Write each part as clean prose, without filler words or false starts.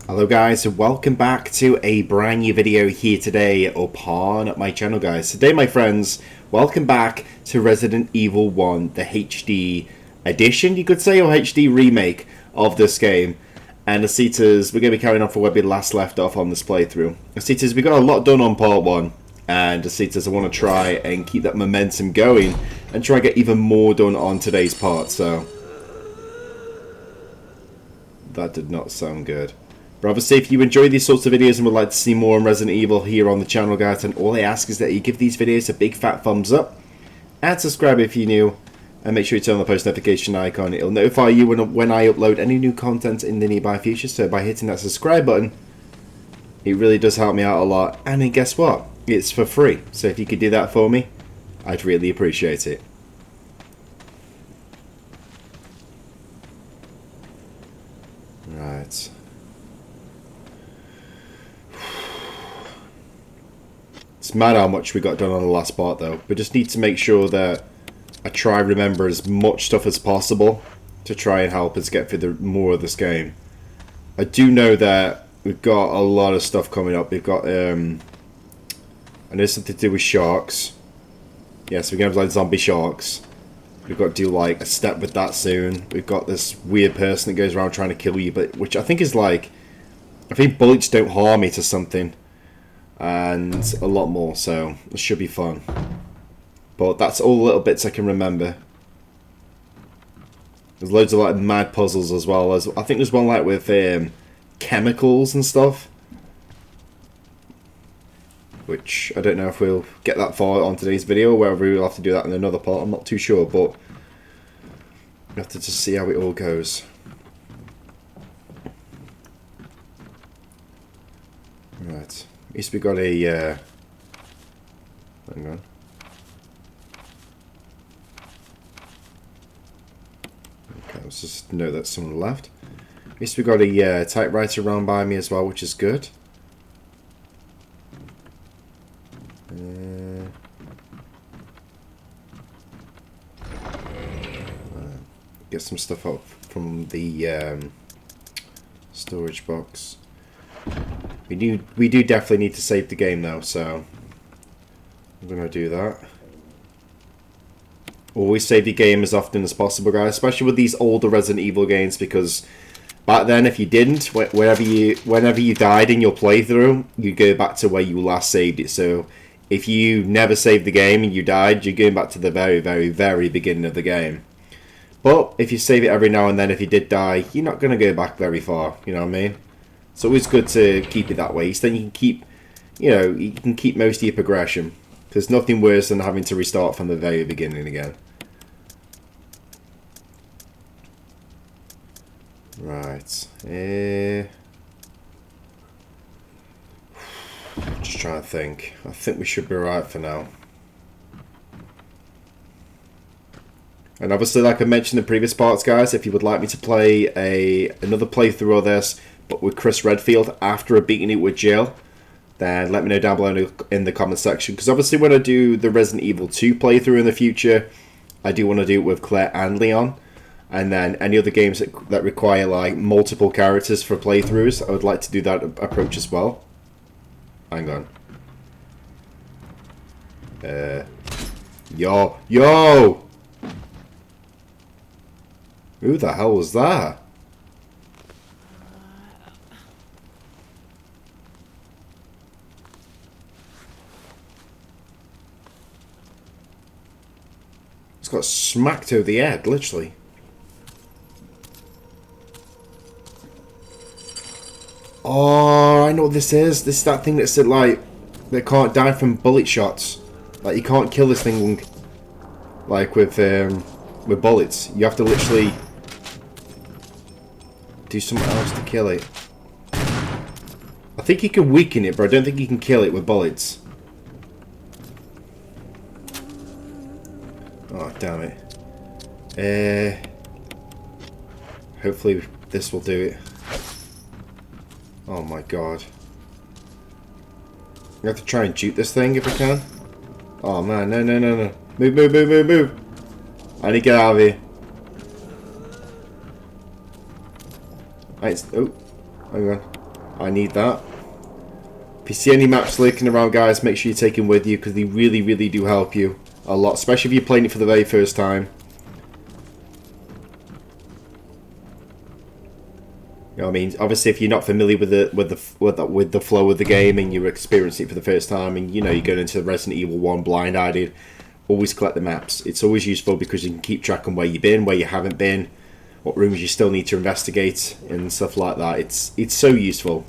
Hello guys, and welcome back to a brand new video here today upon my channel guys. Today my friends, welcome back to Resident Evil 1, the HD edition you could say, or HD remake of this game. And Asitas, we're going to be carrying on from where we last left off on this playthrough. Asitas, we got a lot done on part 1, and Asitas, I want to try and keep that momentum going and try and get even more done on today's part, so... That did not sound good. But obviously, if you enjoy these sorts of videos and would like to see more on Resident Evil here on the channel, guys, then all I ask is that you give these videos a big fat thumbs up and subscribe if you're new, and make sure you turn on the post notification icon. It'll notify you when I upload any new content in the nearby future, so by hitting that subscribe button, it really does help me out a lot. And then guess what? It's for free, so if you could do that for me, I'd really appreciate it. Right. It's mad how much we got done on the last part though. We just need to make sure that I try and remember as much stuff as possible to try and help us get through more of this game. I do know that we've got a lot of stuff coming up. We've got I know something to do with sharks. Yes, we're gonna have like zombie sharks. We've got to do like a step with that soon. We've got this weird person that goes around trying to kill you, but which I think is like, I think bullets don't harm me to something. And a lot more, so it should be fun. But that's all the little bits I can remember. There's loads of like mad puzzles as well. As I think there's one like with chemicals and stuff, which I don't know if we'll get that far on today's video or whether we'll have to do that in another part. I'm not too sure, but we have to just see how it all goes. Right. At least we got a, hang on. Okay, let's just note that someone left. At least we got a typewriter around by me as well, which is good. Get some stuff up from the storage box. We do definitely need to save the game though, so I'm gonna do that. Always save your game as often as possible, guys, especially with these older Resident Evil games, because back then if you didn't, whenever you died in your playthrough, you'd go back to where you last saved it. So if you never saved the game and you died, you're going back to the very, very, very beginning of the game. But if you save it every now and then, if you did die, you're not going to go back very far, you know what I mean? It's always good to keep it that way, so then you can keep, you can keep most of your progression. There's nothing worse than having to restart from the very beginning again. Right. Just trying to think. I think we should be right for now. And obviously, like I mentioned in previous parts, guys, if you would like me to play another playthrough of this, but with Chris Redfield after beating it with Jill, then let me know down below in the comment section. Because obviously when I do the Resident Evil 2 playthrough in the future, I do want to do it with Claire and Leon. And then any other games that require like multiple characters for playthroughs, I would like to do that approach as well. Hang on. Yo! Who the hell was that? It's got smacked over the head, literally. Oh, I know what this is. This is that thing that said, like, they can't die from bullet shots. Like, you can't kill this thing, like, with bullets. You have to literally do something else to kill it. I think you can weaken it, but I don't think you can kill it with bullets. Oh, damn it. Hopefully this will do it. Oh my god. I have to try and juke this thing if I can. Oh man, no. Move. I need to get out of here. Right, oh, hang on. I need that. If you see any maps lurking around, guys, make sure you take them with you, because they really, really do help you a lot, especially if you're playing it for the very first time. You know what I mean? Obviously, if you're not familiar with the flow of the game and you're experiencing it for the first time, and you know you're going into Resident Evil 1 blind-eyed, always collect the maps. It's always useful because you can keep track on where you've been, where you haven't been, what rooms you still need to investigate, and stuff like that. It's so useful.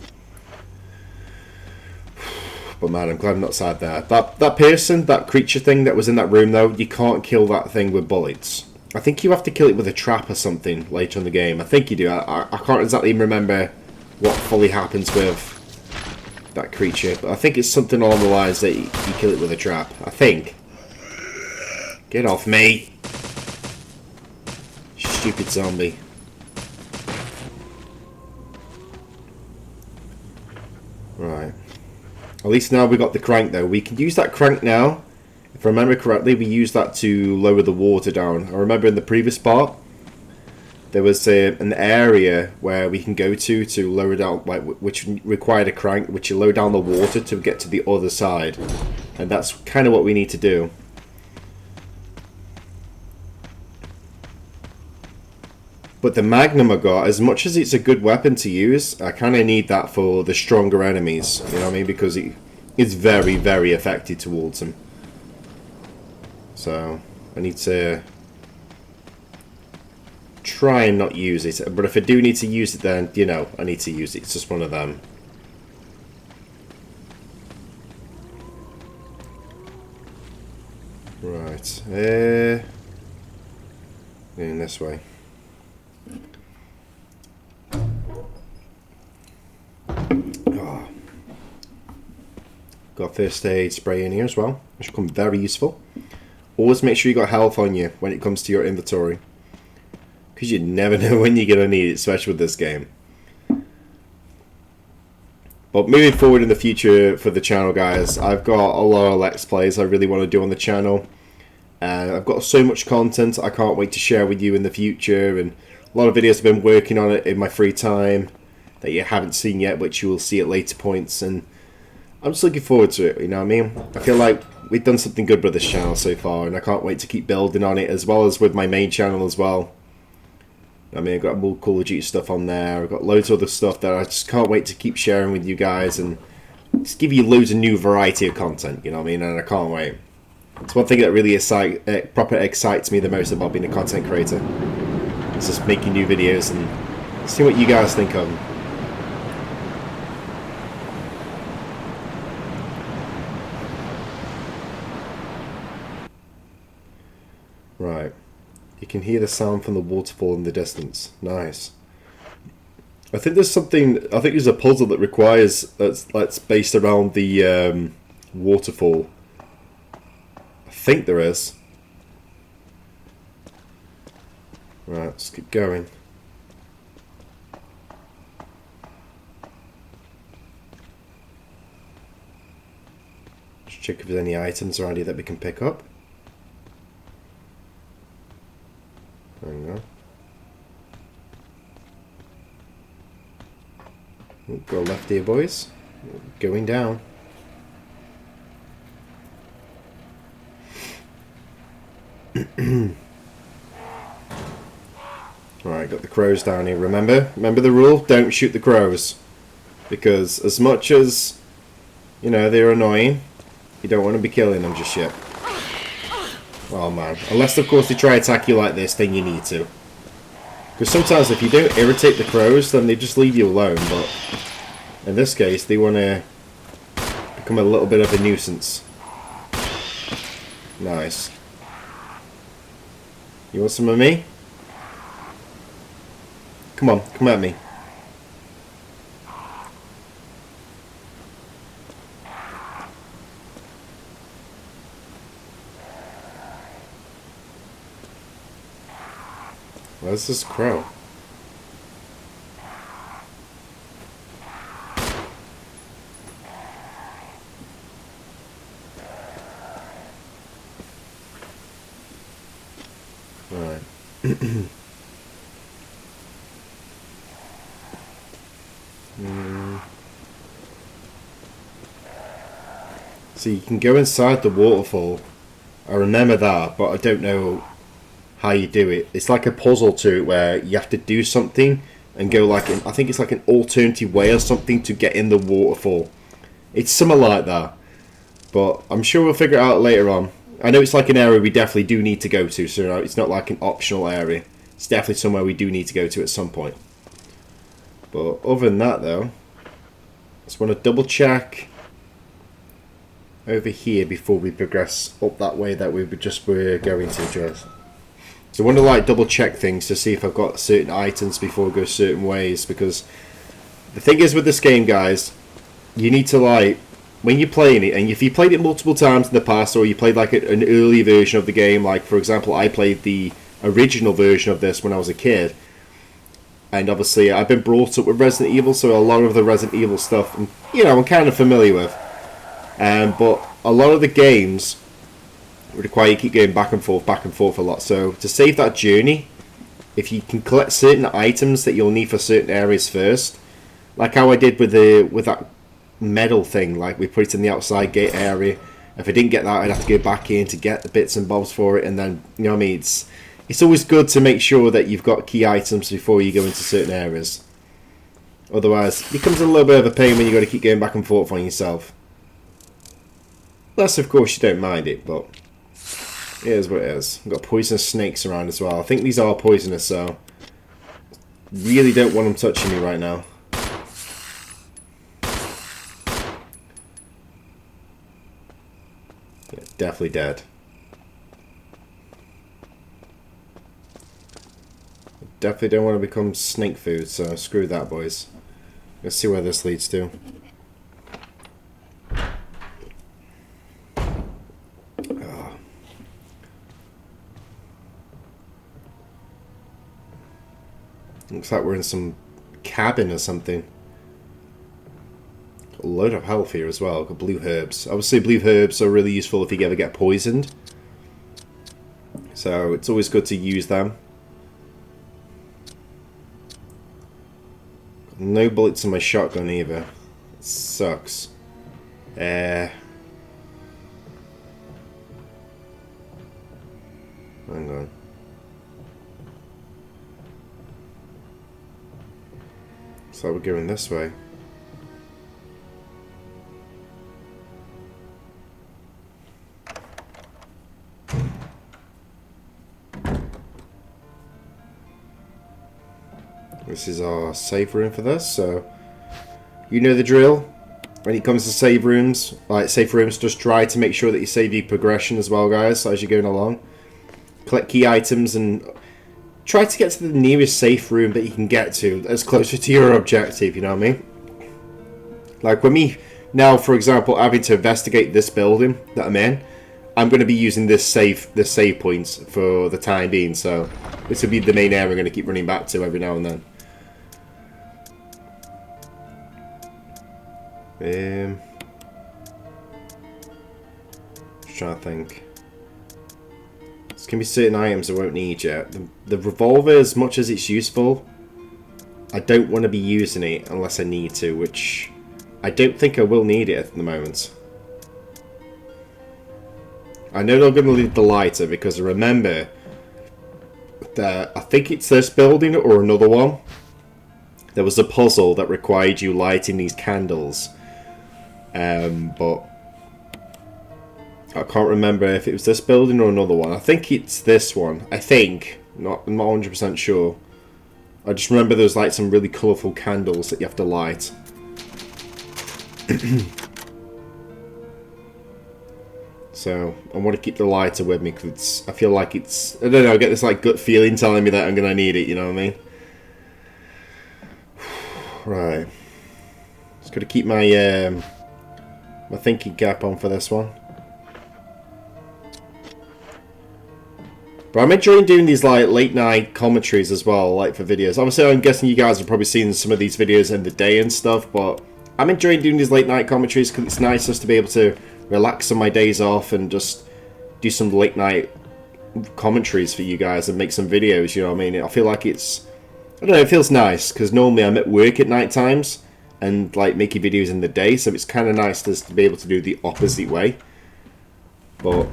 But man, I'm glad I'm not sad there. That person, that creature thing that was in that room, though, you can't kill that thing with bullets. I think you have to kill it with a trap or something later in the game. I think you do. I can't exactly remember what fully happens with that creature, but I think it's something along the lines that you kill it with a trap. I think. Get off me! Stupid zombie. Right. At least now we got the crank, though. We can use that crank now. If I remember correctly, we used that to lower the water down. I remember in the previous part, there was an area where we can go to lower down, like, which required a crank, which you lower down the water to get to the other side. And that's kind of what we need to do. But the Magnum I got, as much as it's a good weapon to use, I kind of need that for the stronger enemies. You know what I mean? Because it's very, very effective towards them. So, I need to try and not use it. But if I do need to use it, then, you know, I need to use it. It's just one of them. Right. Going this way. Oh. Got first aid spray in here as well, which will come very useful. Always make sure you got health on you when it comes to your inventory, because you never know when you're going to need it, especially with this game. But moving forward in the future for the channel, guys, I've got a lot of Let's Plays I really want to do on the channel. And I've got so much content I can't wait to share with you in the future. And a lot of videos I've been working on it in my free time that you haven't seen yet, which you will see at later points. And I'm just looking forward to it, you know what I mean? I feel like we've done something good with this channel so far, and I can't wait to keep building on it, as well as with my main channel as well. I mean, I've got more Call of Duty stuff on there, I've got loads of other stuff that I just can't wait to keep sharing with you guys, and just give you loads of new variety of content, you know what I mean? And I can't wait. It's one thing that really proper excites me the most about being a content creator. It's just making new videos and see what you guys think of them. Right. You can hear the sound from the waterfall in the distance. Nice. I think there's something. I think there's a puzzle that requires that's based around the waterfall. I think there is. Right, let's keep going. Just check if there's any items around here that we can pick up. There we go. Go left here, boys. Going down. Alright, got the crows down here. Remember the rule? Don't shoot the crows. Because as much as, you know, they're annoying, you don't want to be killing them just yet. Oh man. Unless, of course, they try to attack you like this, then you need to. Because sometimes if you don't irritate the crows, then they just leave you alone. But in this case, they want to become a little bit of a nuisance. Nice. You want some of me? Come on, come at me. Where's this crow? Alright. So you can go inside the waterfall. I remember that, but I don't know how you do it. It's like a puzzle to it where you have to do something and go like I think it's like an alternative way or something to get in the waterfall. It's something like that, but I'm sure we'll figure it out later on. I know it's like an area we definitely do need to go to, so it's not like an optional area. It's definitely somewhere we do need to go to at some point. But other than that though, just want to double check over here before we progress up that way that we were going to just. So I want to like double check things to see if I've got certain items before I go certain ways, because the thing is with this game, guys, you need to like, when you're playing it, and if you played it multiple times in the past, or you played like an early version of the game, like for example I played the original version of this when I was a kid, and obviously I've been brought up with Resident Evil, so a lot of the Resident Evil stuff I'm kind of familiar with, but a lot of the games require you keep going back and forth a lot. So to save that journey, if you can collect certain items that you'll need for certain areas first, like how I did with that medal thing, like we put it in the outside gate area. If I didn't get that, I'd have to go back in to get the bits and bobs for it, and then you know what I mean. It's always good to make sure that you've got key items before you go into certain areas. Otherwise, it becomes a little bit of a pain when you got to keep going back and forth on yourself. Unless, of course, you don't mind it, but it is what it is. We've got poisonous snakes around as well. I think these are poisonous, so really don't want them touching me right now. Yeah, definitely dead. Definitely don't want to become snake food, so screw that, boys. Let's see where this leads to. Looks like we're in some cabin or something. A load of health here as well. Got blue herbs. Obviously blue herbs are really useful if you ever get poisoned, so it's always good to use them. No bullets in my shotgun either. It sucks. Hang on. So we're going this way. This is our save room for this, so you know the drill. When it comes to save rooms, just try to make sure that you save your progression as well, guys, as you're going along. Collect key items and try to get to the nearest safe room that you can get to, as closer to your objective, you know what I mean? Like with me now, for example, having to investigate this building that I'm in, I'm going to be using this save points for the time being, so this will be the main area I'm going to keep running back to every now and then. Just trying to think. There's going to be certain items I won't need yet. The revolver, as much as it's useful, I don't want to be using it unless I need to, which I don't think I will need it at the moment. I know they're going to leave the lighter because I remember that I think it's this building or another one. There was a puzzle that required you lighting these candles, but I can't remember if it was this building or another one. I think it's this one. I think. I'm not 100% sure. I just remember there's like some really colourful candles that you have to light. So I want to keep the lighter with me because I feel like it's, I don't know, I get this like gut feeling telling me that I'm going to need it, you know what I mean? Right. Just got to keep my my thinking cap on for this one. But I'm enjoying doing these like late night commentaries as well, like for videos. Obviously I'm guessing you guys have probably seen some of these videos in the day and stuff, but I'm enjoying doing these late night commentaries because it's nice just to be able to relax on my days off and just do some late night commentaries for you guys and make some videos, you know what I mean? I feel like it's, I don't know, it feels nice because normally I'm at work at night times and like making videos in the day, so it's kind of nice to be able to do the opposite way. But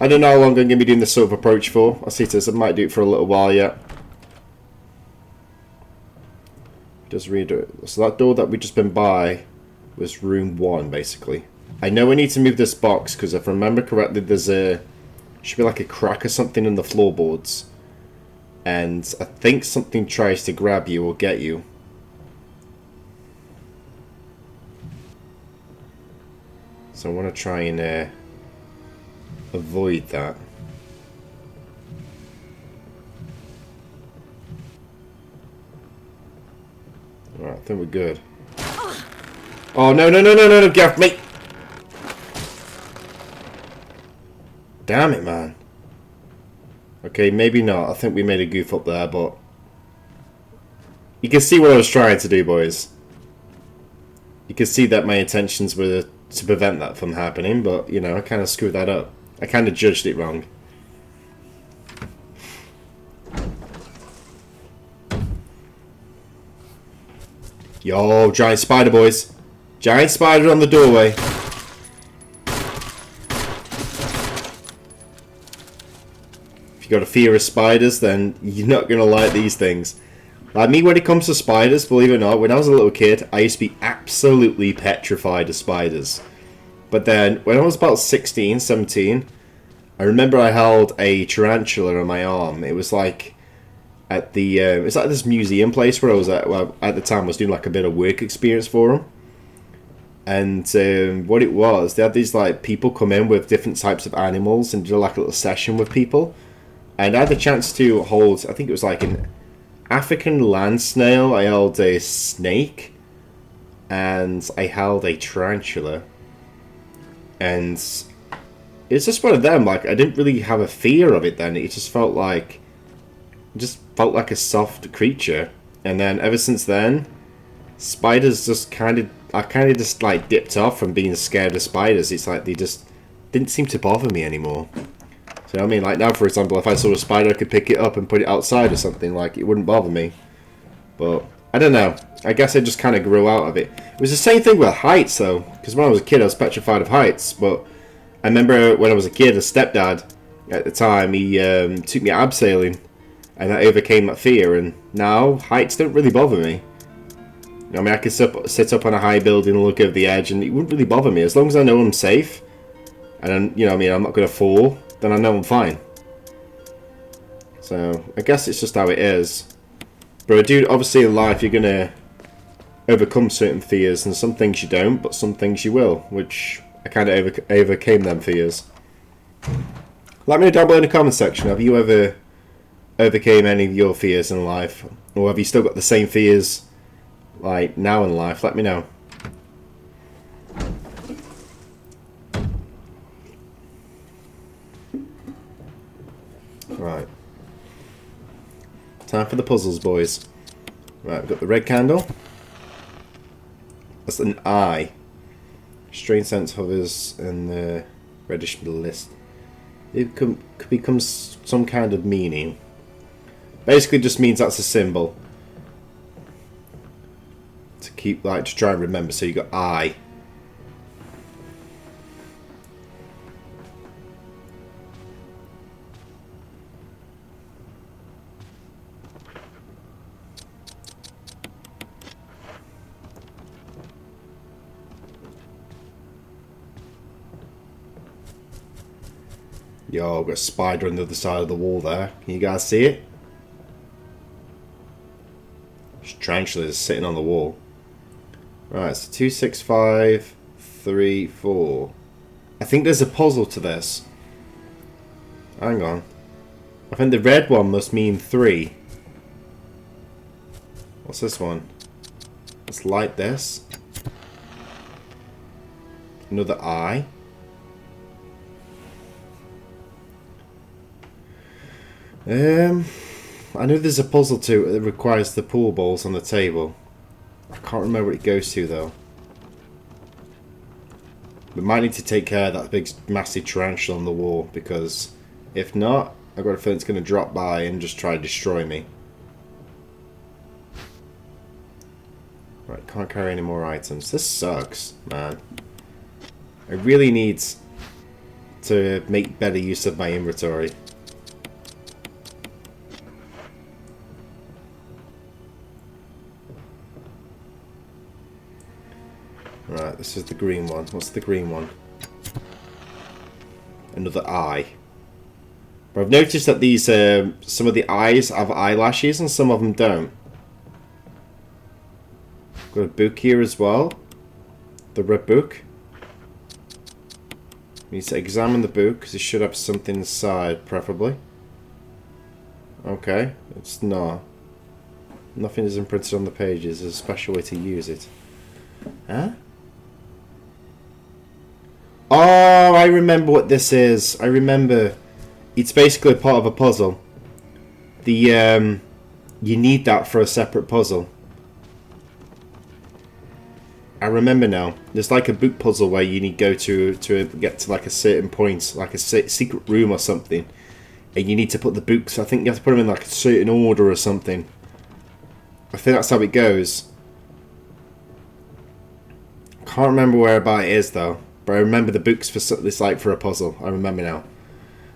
I don't know how long I'm going to be doing this sort of approach for. I see this, I might do it for a little while yet. Just read it. So that door that we just been by was room 1, basically. I know I need to move this box because if I remember correctly, there's should be like a crack or something in the floorboards, and I think something tries to grab you or get you. So I want to try and avoid that. Alright, I think we're good. Oh, no, no, no, no, no, no, get off me! Damn it, man. Okay, maybe not. I think we made a goof up there, but... You can see what I was trying to do, boys. You can see that my intentions were to prevent that from happening, but, you know, I kind of screwed that up. I kind of judged it wrong. Yo, giant spider, boys. Giant spider on the doorway. If you got a fear of spiders, then you're not going to like these things. Like me, when it comes to spiders, believe it or not, when I was a little kid, I used to be absolutely petrified of spiders. But then, when I was about 16, 17, I remember I held a tarantula on my arm. It was like at the it's like this museum place where I was at. Well, at the time, I was doing like a bit of work experience for them. And what it was, they had these like people come in with different types of animals and do like a little session with people. And I had the chance to hold, I think it was like an African land snail. I held a snake, and I held a tarantula. And it's just one of them, like, I didn't really have a fear of it then. It just felt like a soft creature. And then ever since then, spiders just I kind of just like dipped off from being scared of spiders. It's like they just didn't seem to bother me anymore. So I mean, like now, for example, if I saw a spider, I could pick it up and put it outside or something, like it wouldn't bother me. But I don't know. I guess I just kind of grew out of it. It was the same thing with heights, though, because when I was a kid, I was petrified of heights. But I remember when I was a kid, a stepdad at the time, he took me abseiling, and I overcame that fear. And now heights don't really bother me. I mean, I can sit up on a high building and look over the edge, and it wouldn't really bother me as long as I know I'm safe, and you know, what I mean, I'm not going to fall. Then I know I'm fine. So I guess it's just how it is. But I do, obviously in life you're gonna overcome certain fears, and some things you don't, but some things you will, which I kind of overcame them fears. Let me know down below in the comment section, have you ever overcame any of your fears in life? Or have you still got the same fears like now in life? Let me know. Right. Time for the puzzles, boys. Right, we've got the red candle. That's an eye. Strange sense hovers in the reddish list. It could become some kind of meaning. Basically just means that's a symbol. To keep, like, to try and remember. So you got eye. Yo, I've got a spider on the other side of the wall there. Can you guys see it? Tarantula is sitting on the wall. Right, so 2, 6, 5, 3, 4. I think there's a puzzle to this. Hang on. I think the red one must mean 3. What's this one? Let's light this. Another eye. I know there's a puzzle too that requires the pool balls on the table. I can't remember what it goes to though. We might need to take care of that big massive tarantula on the wall, because if not, I've got a feeling it's going to drop by and just try to destroy me. Right, can't carry any more items. This sucks, man. I really need to make better use of my inventory. Right, this is the green one. What's the green one? Another eye. But I've noticed that these, some of the eyes have eyelashes and some of them don't. Got a book here as well. The red book. We need to examine the book because it should have something inside, preferably. Okay, it's not. Nothing is imprinted on the pages. There's a special way to use it. Huh? Oh, I remember what this is. I remember. It's basically part of a puzzle. You need that for a separate puzzle. I remember now. There's like a book puzzle where you need to go to get to like a certain point, like a secret room or something, and you need to put the books. I think you have to put them in like a certain order or something. I think that's how it goes. Can't remember whereabout it is though, but I remember the books for this like for a puzzle. I remember now.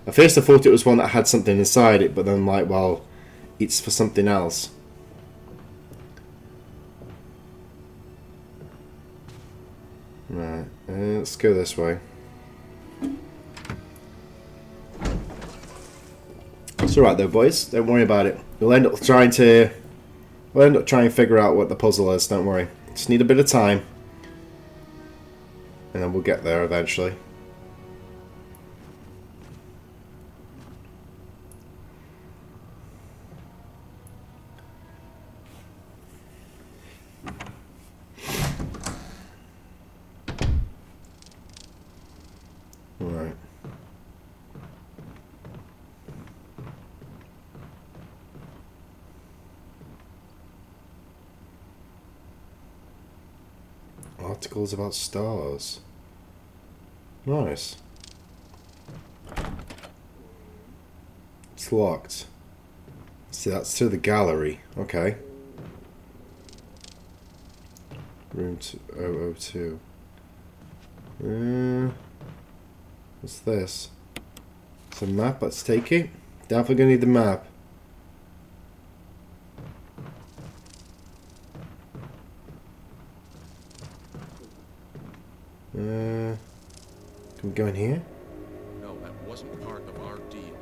At first I thought it was one that had something inside it, but then I'm like, well, it's for something else. Right, let's go this way. It's alright though, boys. Don't worry about it. We'll end up trying to figure out what the puzzle is, don't worry. Just need a bit of time. And then we'll get there eventually. Right. Articles about stars. Nice. It's locked. See, that's to the gallery. Okay. Room 002. What's this? It's a map. Let's take it. Definitely gonna need the map. Can we go in here? No, that wasn't part of our deal.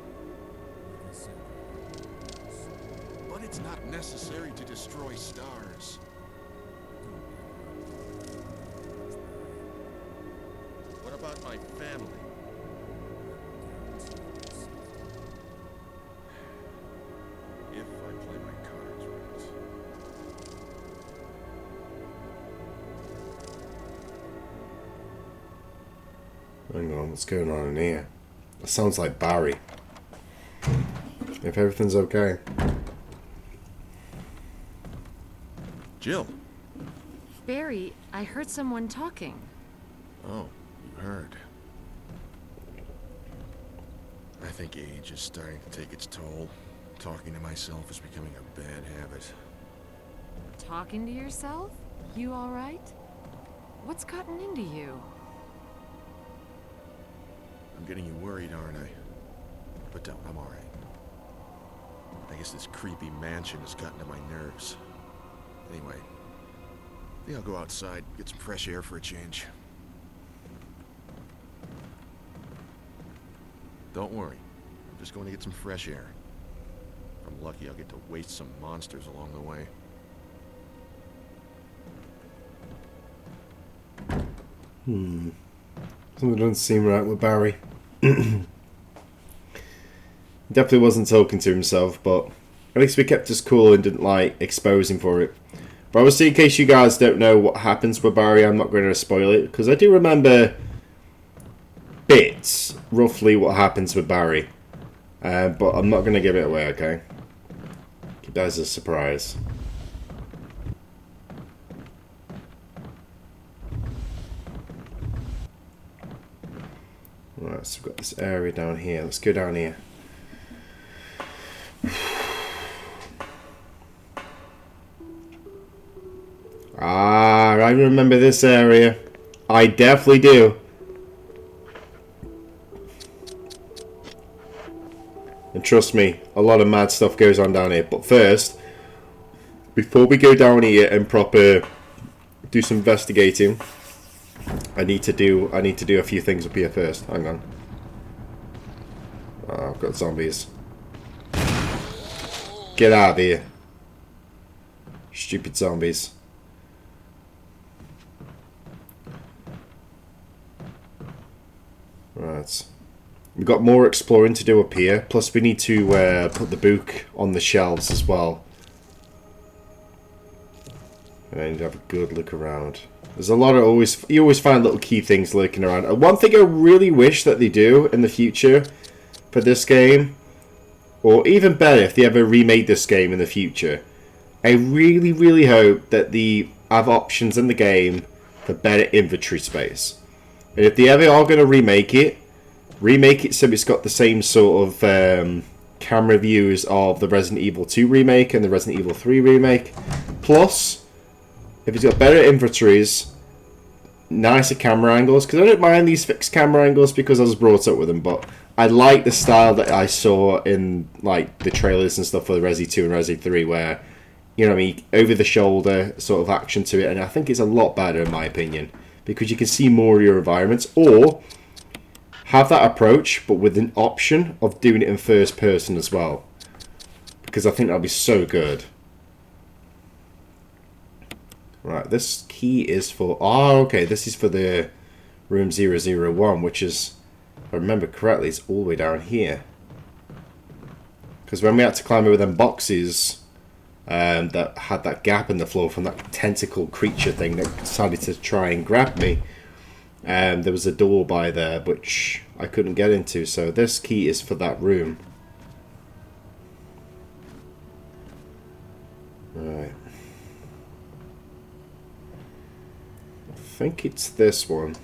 But it's not necessary to destroy stars. What about my family? If I play my cards right. Hang on, what's going on in here? That sounds like Barry. If everything's okay. Jill. Barry, I heard someone talking. Oh, you heard. I think age is starting to take its toll. Talking to myself is becoming a bad habit. Talking to yourself? You all right? What's gotten into you? I'm getting you worried, aren't I? But don't, I'm alright. I guess this creepy mansion has gotten to my nerves. Anyway, I think I'll go outside, get some fresh air for a change. Don't worry, I'm just going to get some fresh air. If I'm lucky, I'll get to waste some monsters along the way. Something doesn't seem right with Barry. Definitely wasn't talking to himself, but at least we kept us cool and didn't like expose him for it. But obviously, in case you guys don't know what happens with Barry, I'm not going to spoil it because I do remember bits roughly what happens with Barry, but I'm not going to give it away. Okay, keep that as a surprise. Right, so we've got this area down here. Let's go down here. Ah, I remember this area. I definitely do. And trust me, a lot of mad stuff goes on down here. But first, before we go down here and proper do some investigating, I need to do a few things up here first. Hang on. Oh, I've got zombies. Get out of here. Stupid zombies. Right. We've got more exploring to do up here. Plus we need to put the book on the shelves as well. And I need to have a good look around. There's a lot of you always find little key things lurking around. And one thing I really wish that they do in the future for this game, or even better if they ever remade this game in the future, I really, really hope that they have options in the game for better inventory space. And if they ever are going to remake it so it's got the same sort of camera views of the Resident Evil 2 remake and the Resident Evil 3 remake. Plus, if it's got better inventories, nicer camera angles, because I don't mind these fixed camera angles because I was brought up with them, but I like the style that I saw in like the trailers and stuff for the Resi 2 and Resi 3 where, you know what I mean, over the shoulder sort of action to it, and I think it's a lot better in my opinion because you can see more of your environments, or have that approach but with an option of doing it in first person as well, because I think that'll be so good. Right, this key is for... Oh, okay, this is for the room 001, which is, if I remember correctly, it's all the way down here. Because when we had to climb over them boxes that had that gap in the floor from that tentacle creature thing that decided to try and grab me, there was a door by there which I couldn't get into, so this key is for that room. Right. I think it's this one.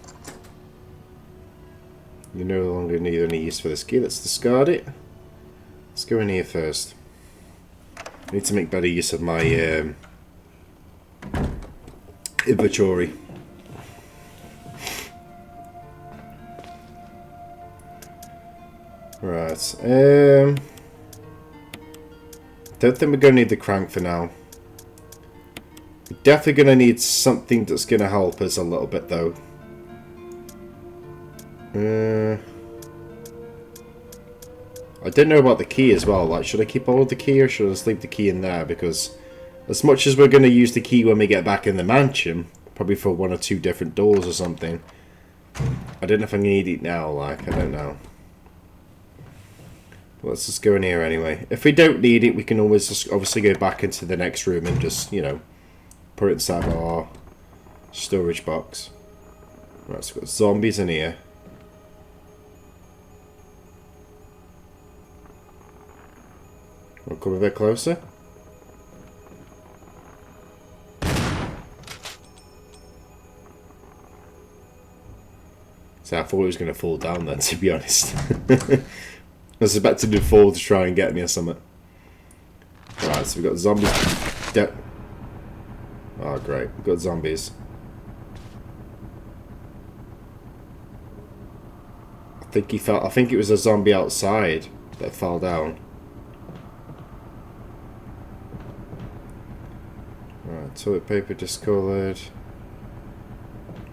You no longer need any use for this key. Let's discard it. Let's go in here first. I need to make better use of my inventory. Right. Don't think we're going to need the crank for now. We're definitely going to need something that's going to help us a little bit, though. I didn't know about the key as well. Like, should I keep hold of the key or should I just leave the key in there? Because as much as we're going to use the key when we get back in the mansion, probably for one or two different doors or something, I don't know if I need it now. Like, I don't know. But let's just go in here anyway. If we don't need it, we can always just obviously go back into the next room and just, you know, put it inside our storage box. Right, so we've got zombies in here. We'll come a bit closer. So I thought it was going to fall down then, to be honest. I was expecting to fall to try and get me or something. Right, so we've got zombies. Oh, great. We've got zombies. I think it was a zombie outside that fell down. Right, toilet paper discolored.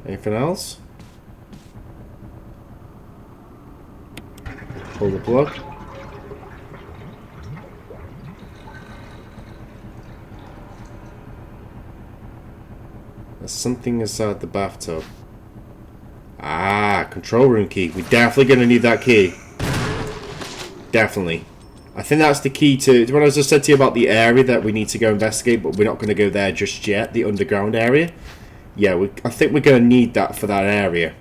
Anything else? Pull the plug. There's something inside the bathtub. Ah, control room key. We're definitely going to need that key. Definitely. I think that's the key to what I just said to you about the area that we need to go investigate, but we're not going to go there just yet, the underground area. Yeah, I think we're going to need that for that area.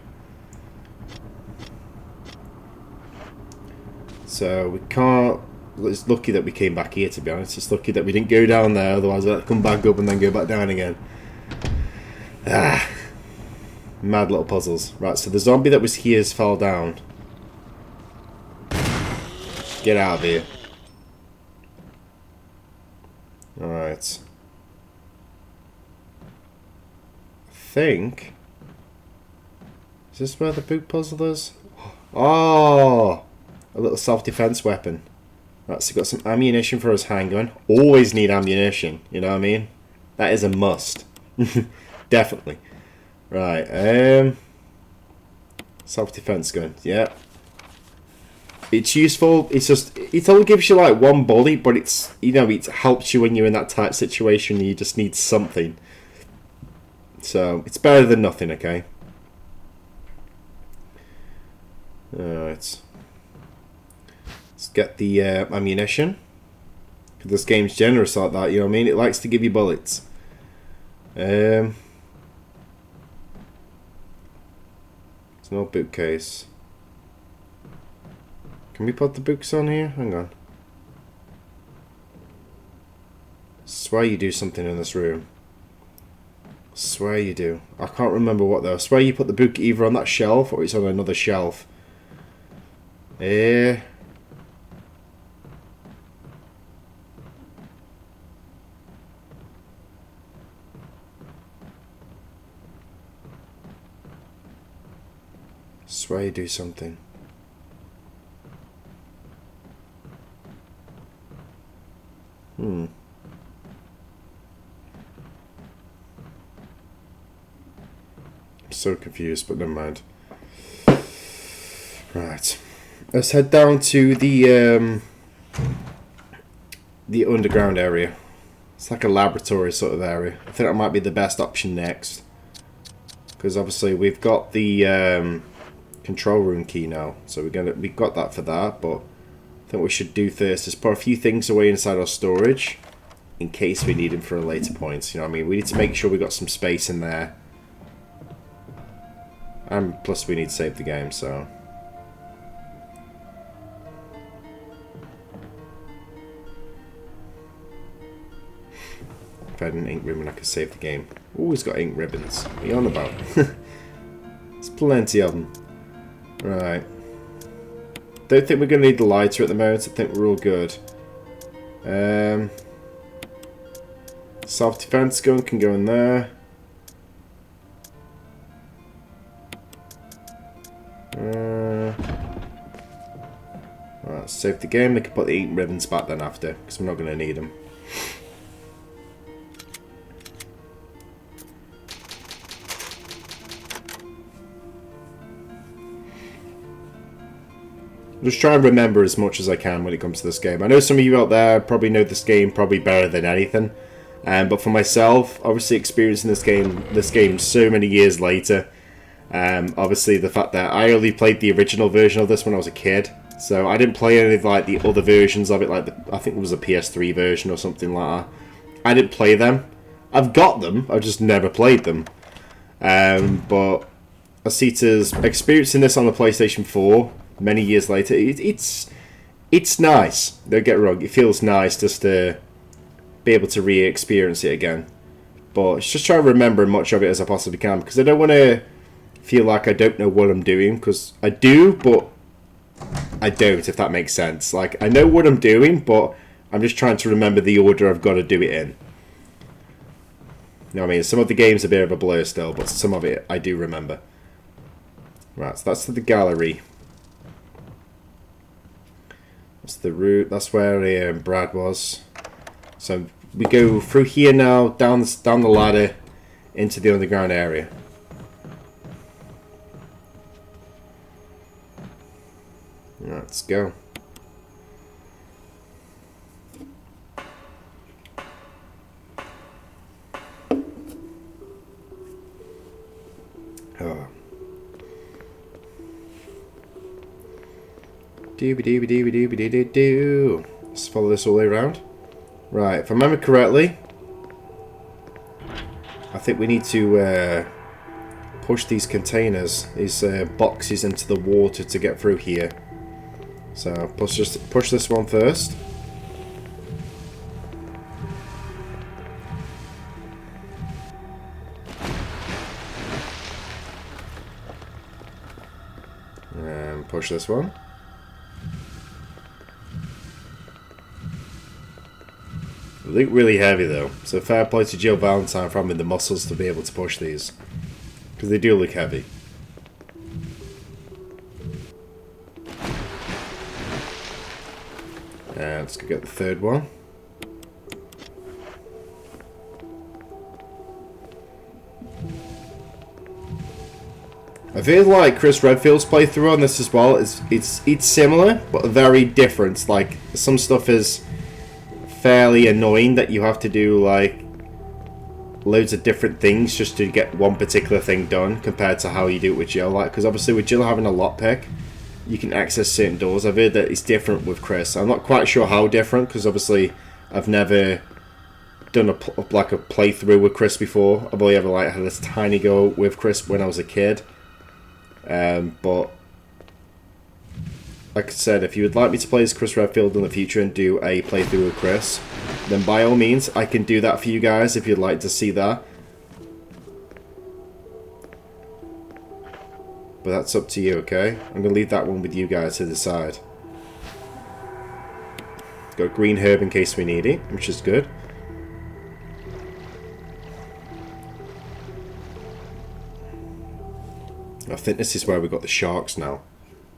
So we can't... It's lucky that we came back here, to be honest. It's lucky that we didn't go down there, otherwise I'd come back up and then go back down again. Ah, mad little puzzles. Right, so the zombie that was here has fell down. Get out of here. Alright. I think... Is this where the boot puzzle is? Oh! A little self-defense weapon. Right, so we've got some ammunition for his handgun. Always need ammunition, you know what I mean? That is a must. Definitely. Right, self-defense gun, yeah. It's useful, it's just, it only gives you like one bullet, but it's, you know, it helps you when you're in that tight situation and you just need something. So, it's better than nothing, okay? Alright. Let's get the ammunition. This game's generous like that, you know what I mean? It likes to give you bullets. There's no bookcase. Can we put the books on here? Hang on. Swear you do something in this room. Swear you do. I can't remember what though. Swear you put the book either on that shelf or it's on another shelf. Swear you do something. I'm so confused, but never mind. Right. Let's head down to the underground area. It's like a laboratory sort of area. I think that might be the best option next. Because obviously we've got the control room key now. So we've got that for that, but I think what we should do first is put a few things away inside our storage in case we need them for a later point. You know what I mean? We need to make sure we got some space in there. And plus we need to save the game, so... If I had an ink ribbon, I could save the game. Always got ink ribbons. What are you on about? There's plenty of them. Right. Don't think we're going to need the lighter at the moment. I think we're all good. Self-defense gun can go in there. Right, save the game. We can put the ink ribbons back then after, because we're not going to need them. Just try and remember as much as I can when it comes to this game. I know some of you out there probably know this game probably better than anything. But for myself, obviously experiencing this game so many years later, obviously the fact that I only played the original version of this when I was a kid, so I didn't play any of like the other versions of it, like I think it was a PS3 version or something like that. I didn't play them. I've got them, I've just never played them. But Asita's experiencing this on the PlayStation 4 many years later, it's nice. Don't get me wrong, it feels nice just to be able to re-experience it again. But it's just trying to remember as much of it as I possibly can, because I don't want to feel like I don't know what I'm doing, because I do, but I don't, if that makes sense. Like, I know what I'm doing, but I'm just trying to remember the order I've got to do it in. You know what I mean? Some of the game's a bit of a blur still, but some of it I do remember. Right, so that's the gallery. That's the route. That's where Brad was. So we go through here now, down the ladder, into the underground area. Right, let's go. Oh. Dooby-dooby-dooby-dooby-doo-doo-doo. Let's follow this all the way around. Right, if I remember correctly, I think we need to push these containers, these boxes into the water to get through here. So push this one first. And push this one. They look really heavy though, so fair play to Jill Valentine for having the muscles to be able to push these. Because they do look heavy. And let's go get the third one. I feel like Chris Redfield's playthrough on this as well it's similar but very different. Like some stuff is fairly annoying that you have to do like loads of different things just to get one particular thing done compared to how you do it with Jill. Like, because obviously with Jill having a lockpick, you can access certain doors. I've heard that it's different with Chris. I'm not quite sure how different because obviously I've never done a playthrough with Chris before. I've only ever like had this tiny go with Chris when I was a kid. But like I said, if you would like me to play as Chris Redfield in the future and do a playthrough with Chris, then by all means I can do that for you guys if you'd like to see that. But that's up to you, okay? I'm going to leave that one with you guys to decide. Got green herb in case we need it, which is good. I think this is where we got the sharks now.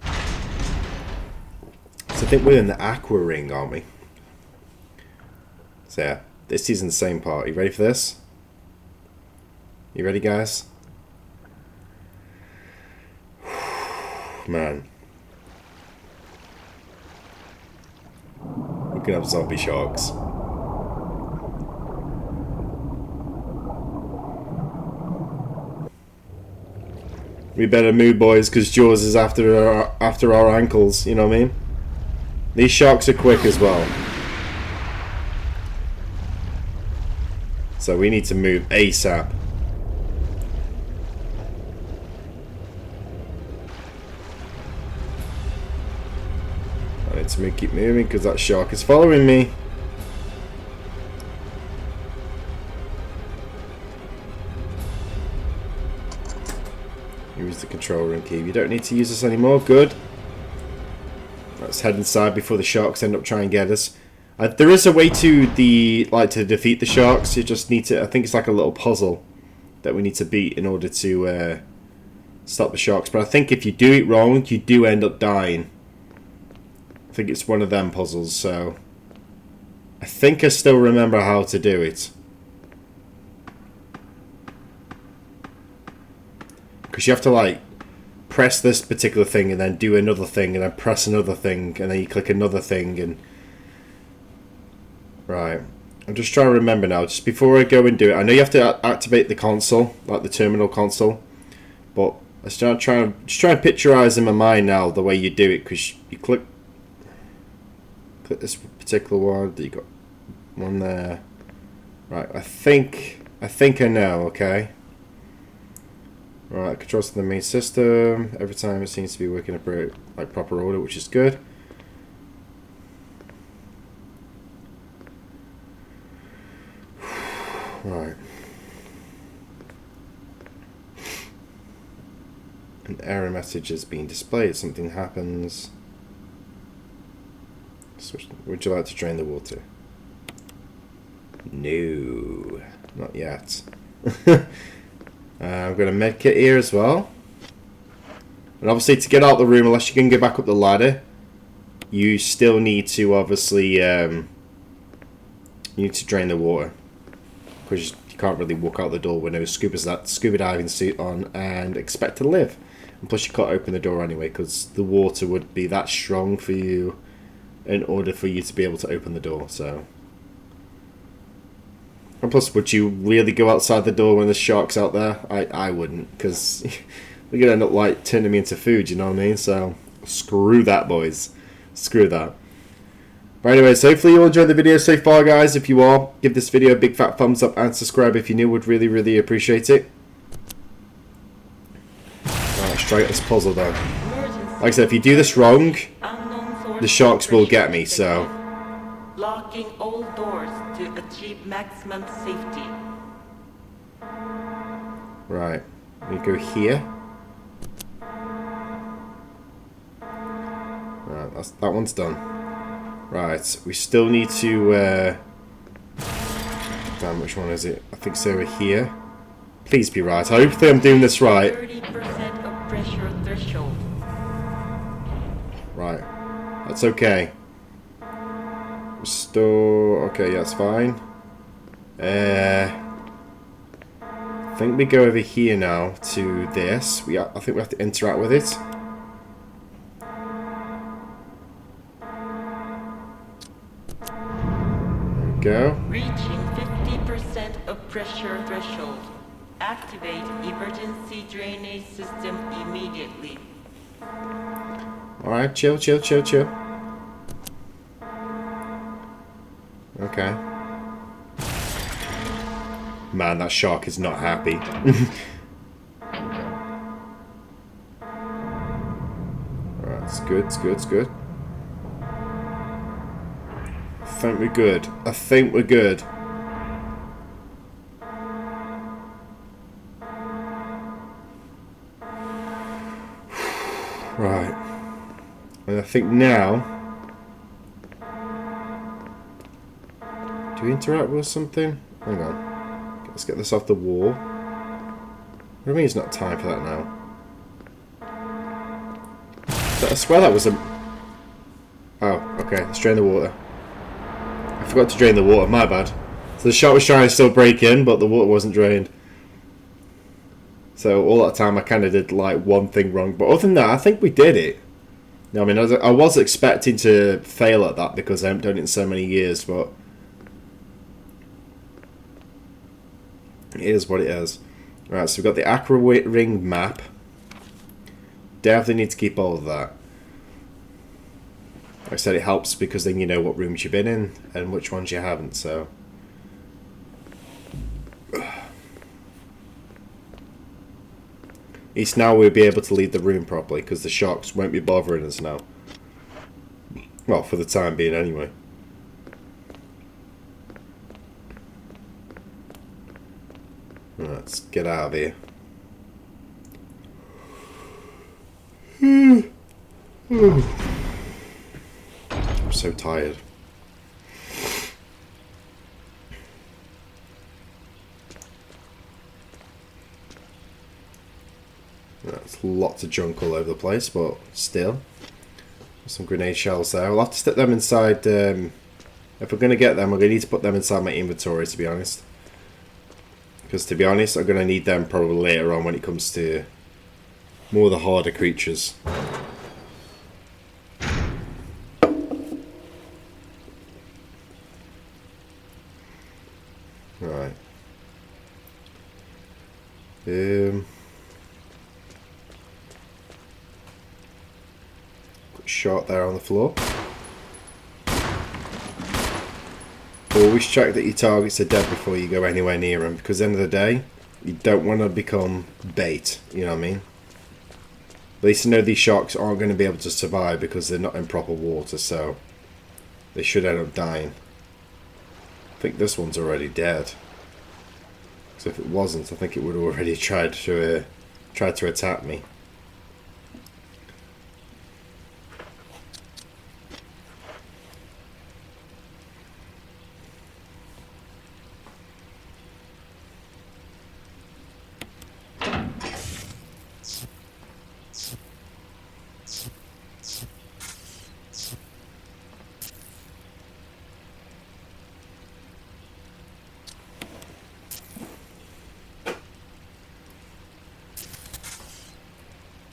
So I think we're in the aqua ring, aren't we? So yeah, this is in the same part. You ready for this? You ready, guys? Man. We're gonna have zombie sharks. We better move, boys, because Jaws is after our ankles, you know what I mean? These sharks are quick as well. So we need to move ASAP. I need to keep moving because that shark is following me. Use the control room key. You don't need to use this anymore. Good. Let's head inside before the sharks end up trying to get us. There is a way to defeat the sharks. You just need to. I think it's like a little puzzle that we need to beat in order to stop the sharks. But I think if you do it wrong, you do end up dying. I think it's one of them puzzles. So I think I still remember how to do it. Because you have to like press this particular thing and then do another thing and then press another thing and then you click another thing and right. I'm just trying to remember now. Just before I go and do it, I know you have to activate the console, like the terminal console, but I start trying to picturize in my mind now the way you do it. Because you click this particular one. You got one there. Right. I think I know. Okay. Right, controls to the main system. Every time it seems to be working in like proper order, which is good. Right. An error message is being displayed. Something happens. Switch. Would you like to drain the water? No, not yet. I've got a medkit here as well. And obviously to get out of the room, unless you can get back up the ladder, you still need to obviously you need to drain the water. Because you can't really walk out the door with no scuba diving suit on and expect to live. And plus you can't open the door anyway because the water would be that strong for you in order for you to be able to open the door. So. And plus, would you really go outside the door when there's sharks out there? I wouldn't, because they're going to end up like turning me into food, you know what I mean? So, screw that, boys. Screw that. But anyways, hopefully you all enjoyed the video so far, guys. If you are, give this video a big fat thumbs up and subscribe if you're new. Would really, really appreciate it. Alright, let's try this puzzle though. Like I said, if you do this wrong, the sharks will get me, so... Locking all doors to achieve maximum safety. Right, we go here. Right, that one's done. Right, we still need to. Damn, which one is it? I think it's over here. Please be right. Hopefully I'm doing this right. 30% of pressure threshold. Right. That's okay. Restore. Okay, that's fine. I think we go over here now to this. I think we have to interact with it. There we go. Reaching 50% of pressure threshold. Activate emergency drainage system immediately. Alright, chill, chill, chill, chill. Okay. Man, that shark is not happy. Alright, it's good, it's good, it's good. I think we're good. I think we're good. Right. And I think now... Do we interact with something? Hang on. Let's get this off the wall. What do you mean it's not time for that now? I swear that was a... Oh, okay. Let's drain the water. I forgot to drain the water. My bad. So the shot was trying to still break in, but the water wasn't drained. So all that time I kind of did like one thing wrong. But other than that, I think we did it. I mean, I was expecting to fail at that because I haven't done it in so many years, but... It is what it is. Right, so we've got the Aqua Ring map. Definitely need to keep all of that. Like I said, it helps because then you know what rooms you've been in and which ones you haven't, so... At least now we'll be able to leave the room properly because the sharks won't be bothering us now. Well, for the time being anyway. Let's get out of here. I'm so tired. That's lots of junk all over the place, but still. Some grenade shells there. I'll have to stick them inside. If we're going to get them, I'm going to need to put them inside my inventory, to be honest. Because to be honest, I'm going to need them probably later on when it comes to more of the harder creatures. Right. Quick shot there on the floor. Always check that your targets are dead before you go anywhere near them, because at the end of the day, you don't want to become bait, you know what I mean? At least you know these sharks aren't going to be able to survive because they're not in proper water, so they should end up dying. I think this one's already dead. So if it wasn't, I think it would have already tried to attack me.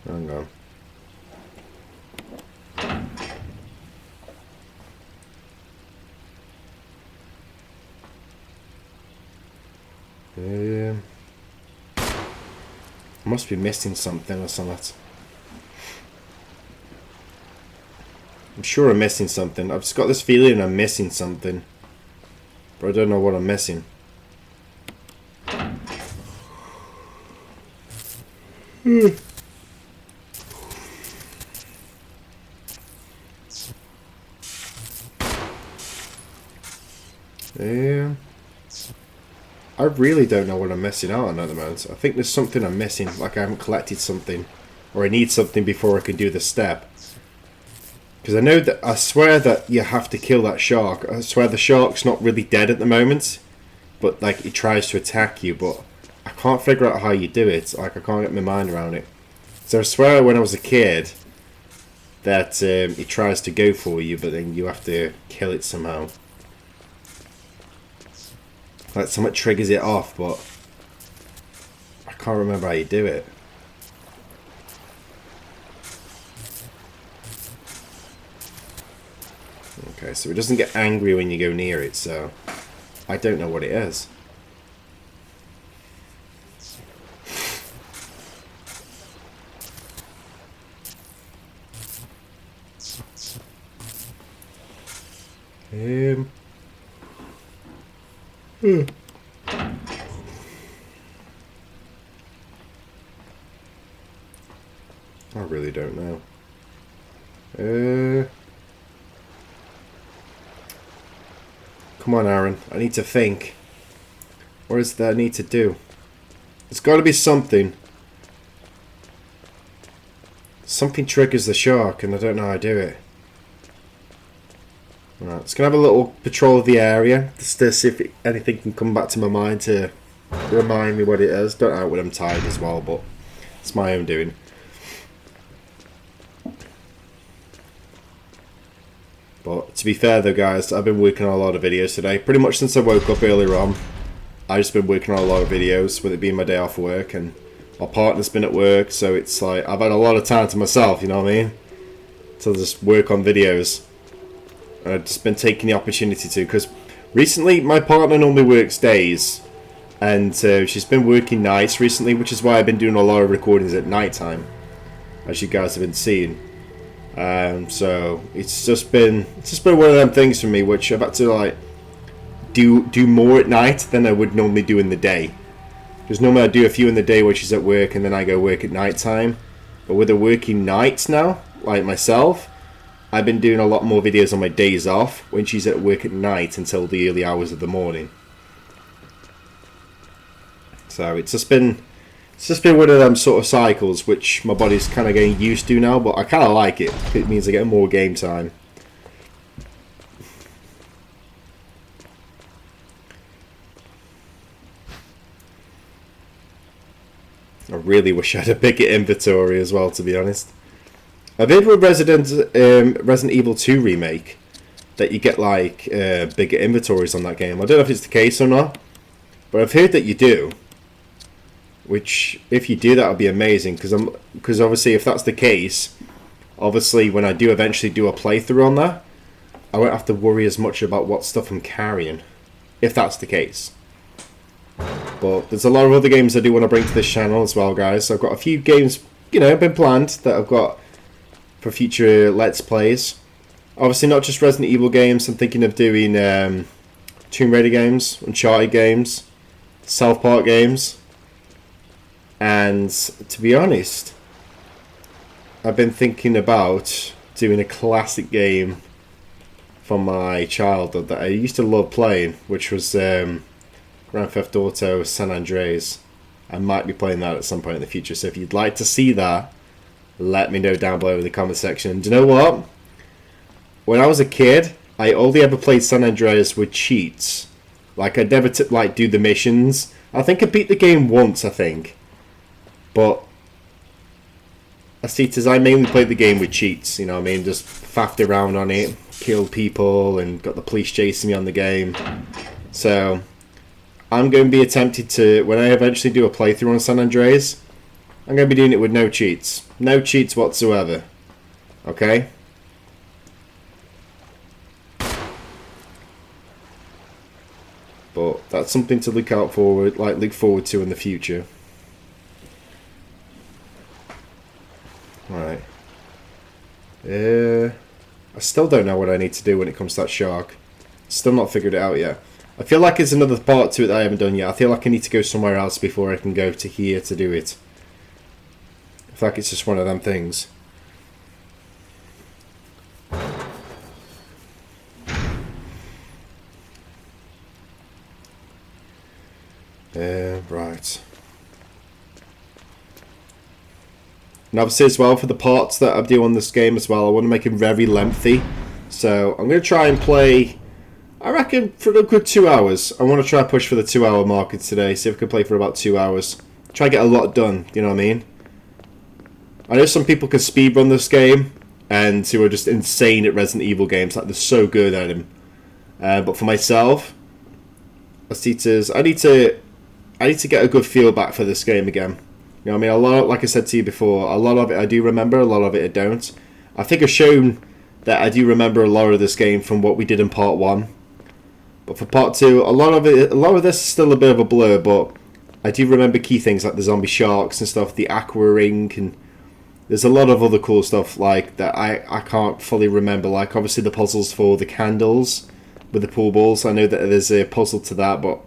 Hang on. Must be missing something or something. I'm sure I'm missing something. I've just got this feeling I'm missing something. But I don't know what I'm missing. I really don't know what I'm missing out on at the moment. I think there's something I'm missing, like I haven't collected something, or I need something before I can do the step. Because I know that, I swear that you have to kill that shark. I swear the shark's not really dead at the moment, but like he tries to attack you, but I can't figure out how you do it. Like, I can't get my mind around it. So I swear when I was a kid that it tries to go for you, but then you have to kill it somehow. Like, something triggers it off, but I can't remember how you do it. Okay, so it doesn't get angry when you go near it, so I don't know what it is. I really don't know. Come on, Arron. I need to think. What is that I need to do? There's got to be something. Something triggers the shark, and I don't know how to do it. Right, let's gonna have a little patrol of the area just to see if anything can come back to my mind to remind me what it is. Don't know when I'm tired as well, but it's my own doing. But to be fair though, guys, I've been working on a lot of videos today. Pretty much since I woke up earlier on, I've just been working on a lot of videos, with it being my day off work, and my partner's been at work, so it's like I've had a lot of time to myself, you know what I mean? To just work on videos. And I've just been taking the opportunity to, because recently my partner normally works days, and she's been working nights recently, which is why I've been doing a lot of recordings at night time, as you guys have been seeing. So it's just been one of them things for me, which I've had to like do more at night than I would normally do in the day. Because normally I do a few in the day when she's at work, and then I go work at night time. But with her working nights now, like myself, I've been doing a lot more videos on my days off when she's at work at night until the early hours of the morning. So it's just been one of them sort of cycles which my body's kind of getting used to now, but I kind of like it. It means I get more game time. I really wish I had a bigger inventory as well, to be honest. I've heard with Resident Evil 2 Remake that you get like bigger inventories on that game. I don't know if it's the case or not, but I've heard that you do. Which, if you do, that would be amazing. Because obviously, if that's the case, obviously when I do eventually do a playthrough on that, I won't have to worry as much about what stuff I'm carrying. If that's the case. But there's a lot of other games I do want to bring to this channel as well, guys. So I've got a few games, you know, been planned that I've got for future Let's Plays. Obviously not just Resident Evil games, I'm thinking of doing Tomb Raider games, Uncharted games, South Park games, and to be honest, I've been thinking about doing a classic game from my childhood that I used to love playing, which was Grand Theft Auto San Andreas. I might be playing that at some point in the future, so if you'd like to see that, let me know down below in the comment section. Do you know what? When I was a kid, I only ever played San Andreas with cheats. Like, I'd never like do the missions. I think I beat the game once, I think. But I mainly played the game with cheats, you know what I mean? Just faffed around on it, killed people, and got the police chasing me on the game. So I'm going to be attempted to, when I eventually do a playthrough on San Andreas, I'm going to be doing it with no cheats. No cheats whatsoever. Okay? But that's something to look forward to in the future. Alright. I still don't know what I need to do when it comes to that shark. Still not figured it out yet. I feel like there's another part to it that I haven't done yet. I feel like I need to go somewhere else before I can go to here to do it. I feel like it's just one of them things. Right. And obviously as well, for the parts that I do on this game as well, I want to make them very lengthy. So I'm going to try and play I reckon for a good 2 hours. I want to try push for the 2 hour marker today. See if I can play for about 2 hours. Try to get a lot done, you know what I mean? I know some people can speedrun this game and who are just insane at Resident Evil games, like they're so good at them. But for myself, I need to get a good feel back for this game again. You know what I mean? Like I said to you before, a lot of it I do remember, a lot of it I don't. I think I've shown that I do remember a lot of this game from what we did in part 1. But for part 2, a lot of this is still a bit of a blur, but I do remember key things like the zombie sharks and stuff, the aqua ring, and there's a lot of other cool stuff like that I can't fully remember, like obviously the puzzles for the candles with the pool balls. I know that there's a puzzle to that, but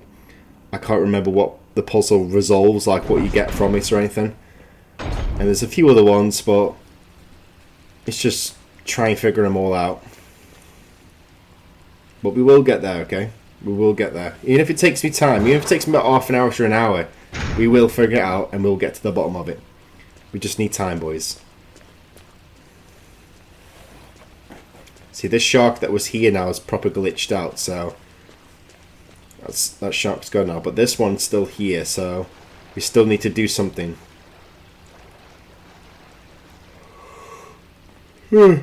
I can't remember what the puzzle resolves, like what you get from it or anything. And there's a few other ones, but it's just try and figure them all out. But we will get there, okay? We will get there. Even if it takes me time, even if it takes me about half an hour to an hour, we will figure it out and we'll get to the bottom of it. We just need time, boys. See, this shark that was here now is proper glitched out, so that shark's gone now. But this one's still here, so we still need to do something. I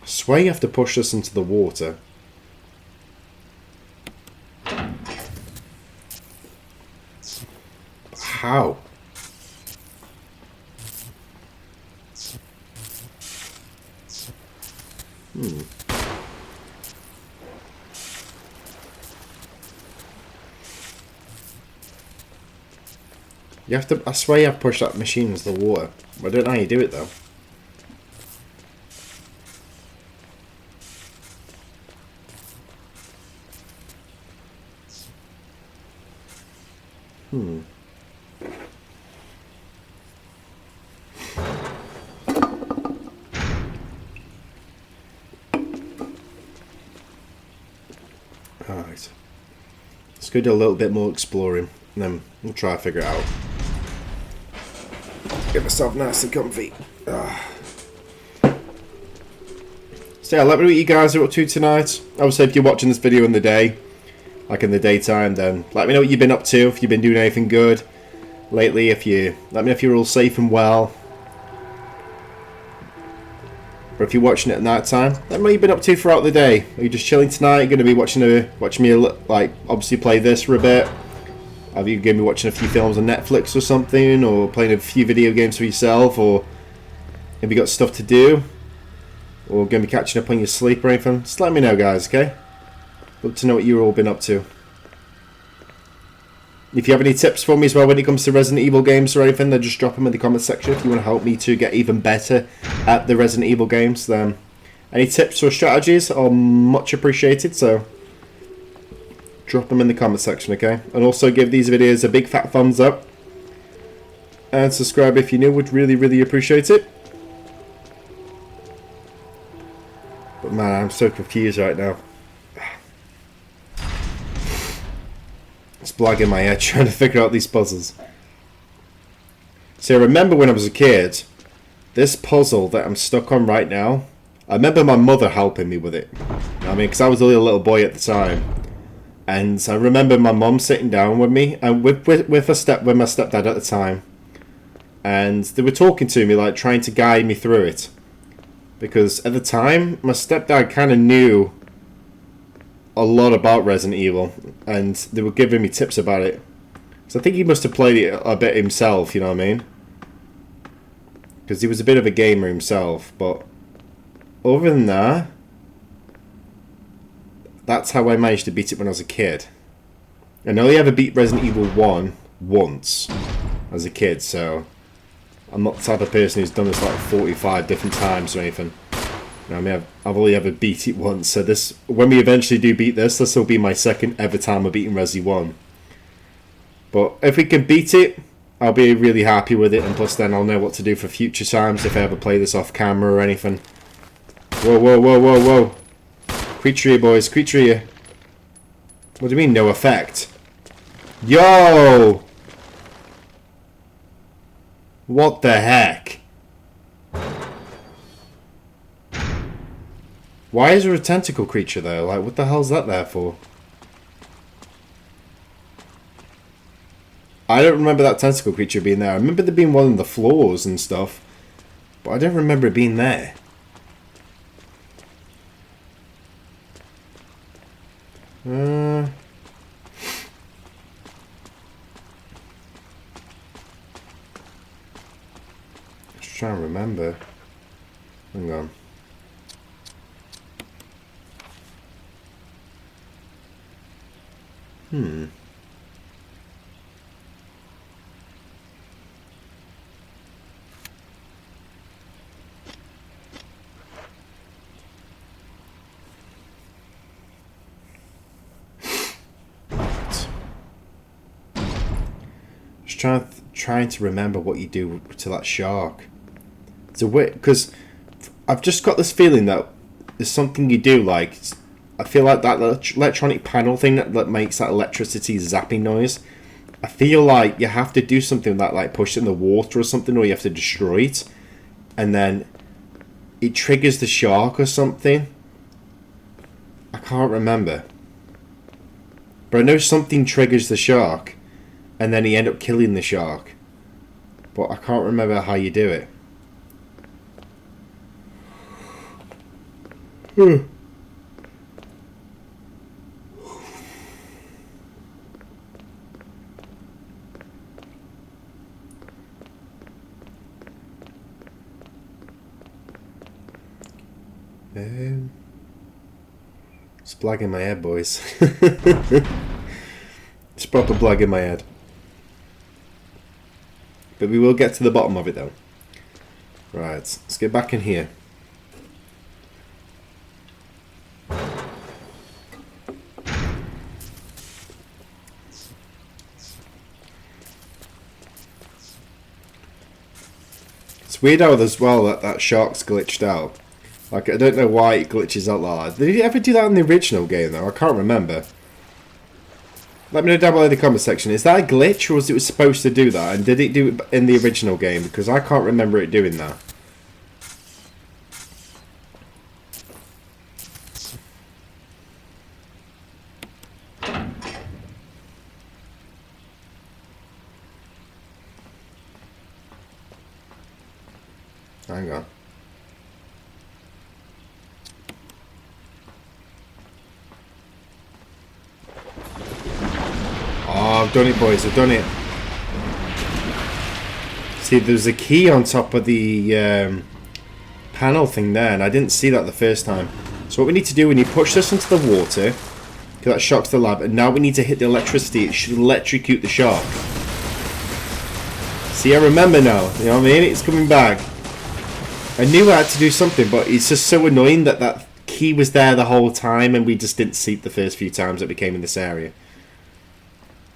swear you have to push this into the water. How? You have to. I swear you have to push that machine into the water. I don't know how you do it though. Alright. Let's go do a little bit more exploring, and then we'll try to figure it out. Get myself nice and comfy. So yeah, let me know what you guys are up to tonight. Obviously, if you're watching this video in the day, like in the daytime, then let me know what you've been up to, if you've been doing anything good lately, let me know if you're all safe and well. Or if you're watching it at night time, let me know what you've been up to throughout the day. Are you just chilling tonight? You're going to be watching me like obviously play this for a bit. Are you going to be watching a few films on Netflix or something, or playing a few video games for yourself, or have you got stuff to do, or going to be catching up on your sleep or anything? Just let me know, guys. Okay? Love to know what you've all been up to. If you have any tips for me as well when it comes to Resident Evil games or anything, then just drop them in the comment section if you want to help me to get even better at the Resident Evil games. Then any tips or strategies are much appreciated, so drop them in the comment section, okay? And also give these videos a big fat thumbs up. And subscribe if you're new, would really, really appreciate it. But man, I'm so confused right now. It's blagging my head trying to figure out these puzzles. So I remember when I was a kid, this puzzle that I'm stuck on right now, I remember my mother helping me with it. You know what I mean, because I was a little boy at the time. And I remember my mum sitting down with me and with my stepdad at the time, and they were talking to me, like trying to guide me through it, because at the time my stepdad kind of knew a lot about Resident Evil, and they were giving me tips about it. So I think he must have played it a bit himself, you know what I mean? Because he was a bit of a gamer himself, but other than that, that's how I managed to beat it when I was a kid. I only ever beat Resident Evil 1 once as a kid, so I'm not the type of person who's done this like 45 different times or anything. You know, I mean, I've only ever beat it once, so this, when we eventually do beat this will be my second ever time of beating Resi 1. But if we can beat it, I'll be really happy with it, and plus then I'll know what to do for future times if I ever play this off camera or anything. Whoa, whoa, whoa, whoa, whoa. Creature here, boys. Creature here. What do you mean, no effect? Yo! What the heck? Why is there a tentacle creature there? Like, what the hell's that there for? I don't remember that tentacle creature being there. I remember there being one on the floors and stuff. But I don't remember it being there. Just trying to remember. Hang on. Just trying to remember what you do to that shark. It's a weird, because I've just got this feeling that there's something you do, like, I feel like that electronic panel thing that makes that electricity zapping noise. I feel like you have to do something with that, like push it in the water or something, or you have to destroy it, and then it triggers the shark or something. I can't remember, but I know something triggers the shark, and then you end up killing the shark, but I can't remember how you do it. It's blag in my head, boys. It's proper blag in my head. But we will get to the bottom of it though. Right, let's get back in here. It's weird how as well that shark's glitched out. Like, I don't know why it glitches out like that. Did you ever do that in the original game though? I can't remember. Let me know down below in the comment section. Is that a glitch, or was it supposed to do that? And did it do it in the original game? Because I can't remember it doing that. Hang on. Oh, I've done it, boys. I've done it. See, there's a key on top of the panel thing there, and I didn't see that the first time. So what we need to do, we need to push this into the water, because that shocks the lab, and now we need to hit the electricity. It should electrocute the shark. See, I remember now. You know what I mean? It's coming back. I knew I had to do something, but it's just so annoying that that key was there the whole time, and we just didn't see it the first few times that we came in this area.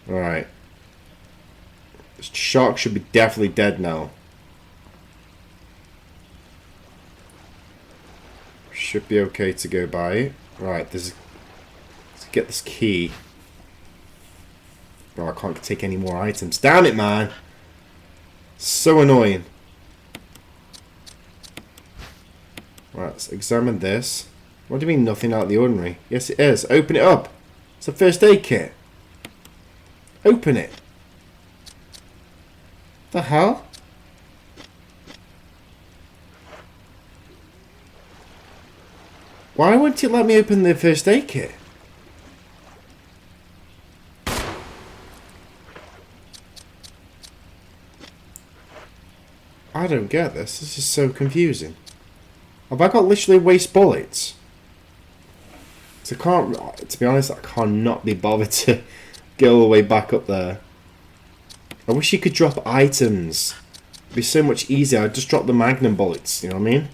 Alright. This shark should be definitely dead now. Should be okay to go by it. Right, let's get this key. Oh, I can't take any more items. Damn it, man! So annoying. Right, let's examine this. What do you mean nothing out of the ordinary? Yes, it is. Open it up. It's a first aid kit. Open it. The hell? Why wouldn't it let me open the first aid kit? I don't get this. This is so confusing. Have I got literally waste bullets? So I can't, to be honest, I cannot be bothered to get all the way back up there. I wish you could drop items. It'd be so much easier. I'd just drop the magnum bullets, you know what I mean?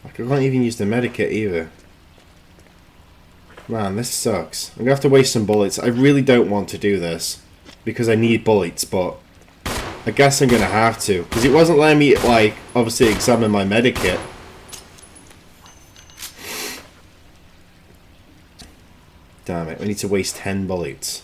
Like, I can't even use the medikit either. Man, this sucks. I'm gonna have to waste some bullets. I really don't want to do this because I need bullets, but I guess I'm gonna have to, because it wasn't letting me, like, obviously examine my medikit. Damn it, we need to waste 10 bullets.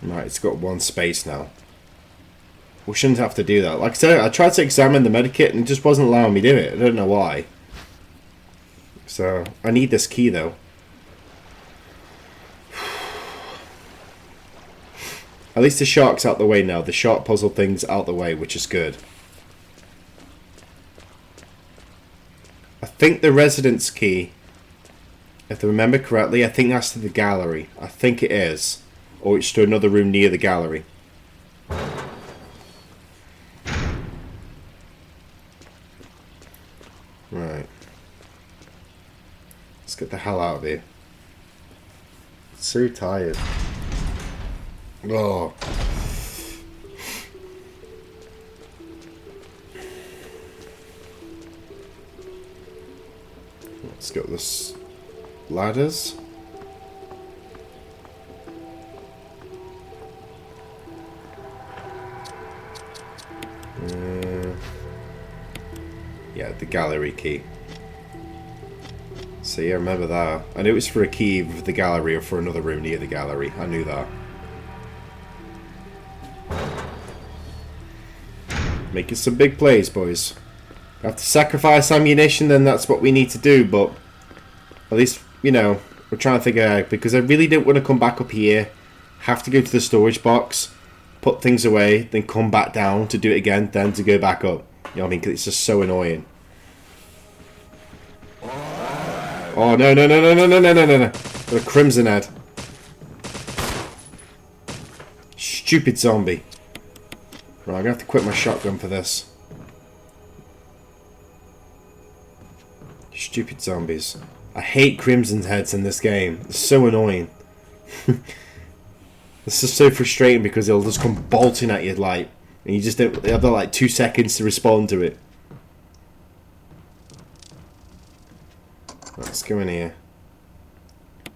Right, it's got one space now. We shouldn't have to do that. Like I said, I tried to examine the medikit and it just wasn't allowing me to do it. I don't know why. So, I need this key though. At least the shark's out the way now. The shark puzzle thing's out the way, which is good. I think the residence key, if I remember correctly, I think that's to the gallery. I think it is. Or it's to another room near the gallery. Right. Let's get the hell out of here. So tired. Oh. Let's go with this ladders. Yeah, the gallery key. So yeah, remember that. I knew it was for a key for the gallery or for another room near the gallery. I knew that. Making some big plays, boys. Have to sacrifice ammunition, then that's what we need to do, but at least, you know, we're trying to figure it out, because I really didn't want to come back up here, have to go to the storage box, put things away, then come back down to do it again, then to go back up. You know what I mean? 'Cause it's just so annoying. Oh, no, no, no, no, no, no, no, no, no, no. Got a crimson head. Stupid zombie. Right, I'm gonna have to quit my shotgun for this. Stupid zombies. I hate crimson heads in this game. It's so annoying. It's just so frustrating because they'll just come bolting at you like, and you just don't, they have like 2 seconds to respond to it. Let's go in here.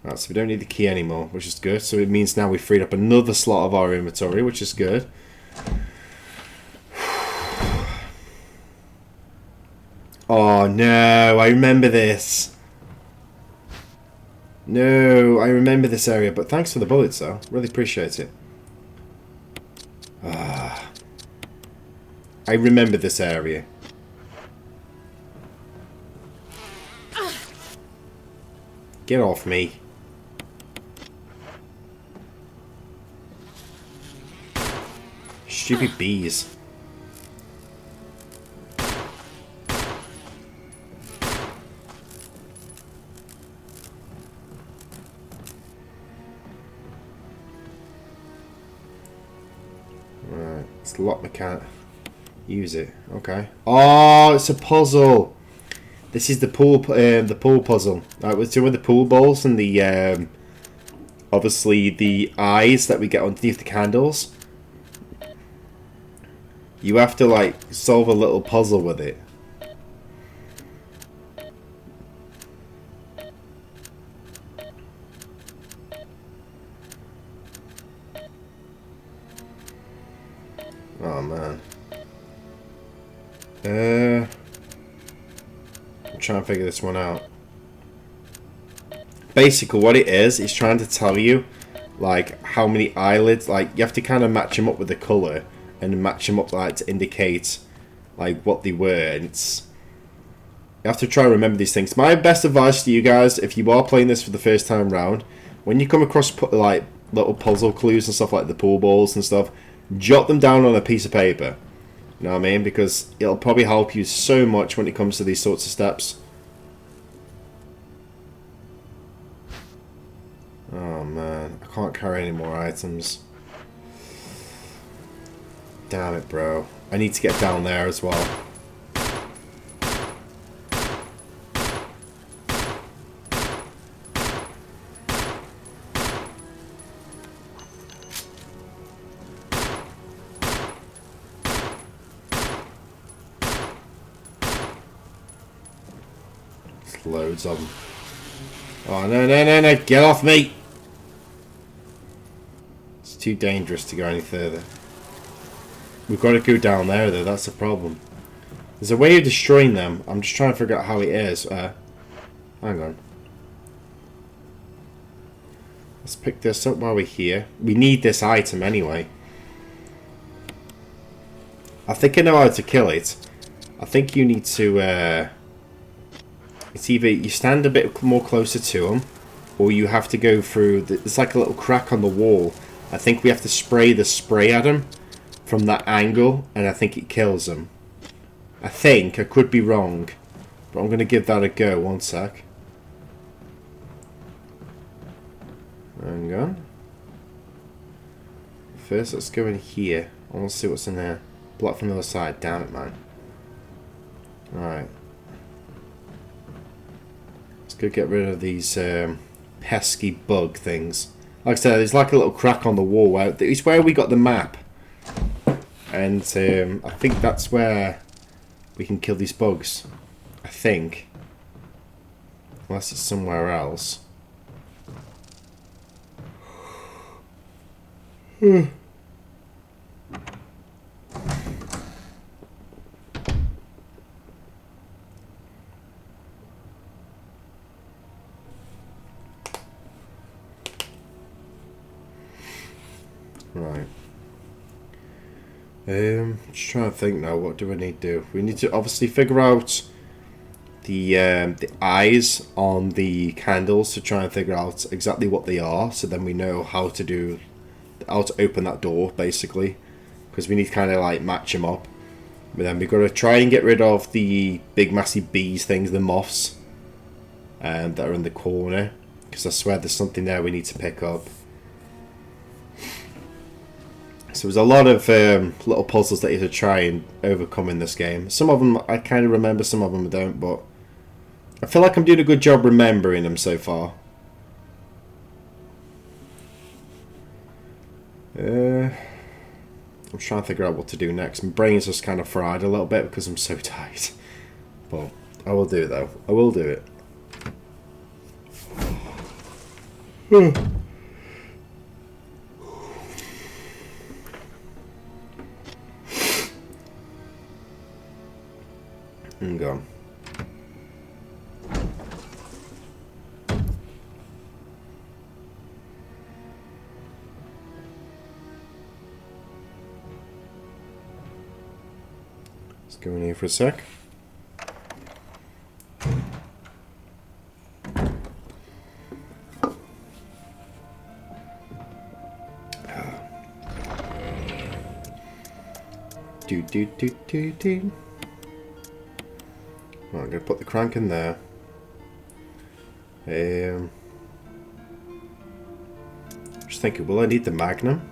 Right, so we don't need the key anymore, which is good. So it means now we've freed up another slot of our inventory, which is good. Oh no, I remember this. No, I remember this area, but thanks for the bullets though. Really appreciate it. I remember this area. Get off me. Stupid bees. Right, it's locked. I can't use it. Okay. Oh, it's a puzzle. This is the pool puzzle. Right, we're doing the pool balls and the obviously the eyes that we get underneath the candles. You have to like solve a little puzzle with it. Oh man. I'm trying to figure this one out. Basically what it is trying to tell you like how many eyelids, like you have to kind of match them up with the colour and match them up like to indicate like what they were, and it's, you have to try and remember these things. My best advice to you guys, if you are playing this for the first time round, when you come across like little puzzle clues and stuff like the pool balls and stuff, jot them down on a piece of paper. You know what I mean? Because it'll probably help you so much when it comes to these sorts of steps. Oh man, I can't carry any more items. Damn it, bro. I need to get down there as well. There's loads of them. Oh, no, no, no, no. Get off me! It's too dangerous to go any further. We've got to go down there, though. That's the problem. There's a way of destroying them. I'm just trying to figure out how it is. Hang on. Let's pick this up while we're here. We need this item anyway. I think I know how to kill it. I think you need to... it's either you stand a bit more closer to them, or you have to go through... There's like a little crack on the wall. I think we have to spray the spray at them from that angle, and I think it kills them. I think. I could be wrong. But I'm going to give that a go. One sec. Hang on. First, let's go in here. I want to see what's in there. Block from the other side. Damn it, man. Alright. Let's go get rid of these pesky bug things. Like I said, there's like a little crack on the wall. It's where we got the map. And I think that's where we can kill these bugs. I think. Unless it's somewhere else. Right. Just trying to think now. What do we need to do? We need to obviously figure out the eyes on the candles to try and figure out exactly what they are. So then we know how to open that door, basically, because we need to kind of like match them up. But then we've got to try and get rid of the big massive bees things, the moths, that are in the corner, because I swear there's something there we need to pick up. So there's a lot of little puzzles that you have to try and overcome in this game. Some of them I kind of remember, some of them I don't, but I feel like I'm doing a good job remembering them so far. I'm trying to figure out what to do next. My brain's just kind of fried a little bit because I'm so tired. But I will do it though. I will do it. And go. Let's go in here for a sec. Do. Right, I'm going to put the crank in there. Just thinking, will I need the magnum?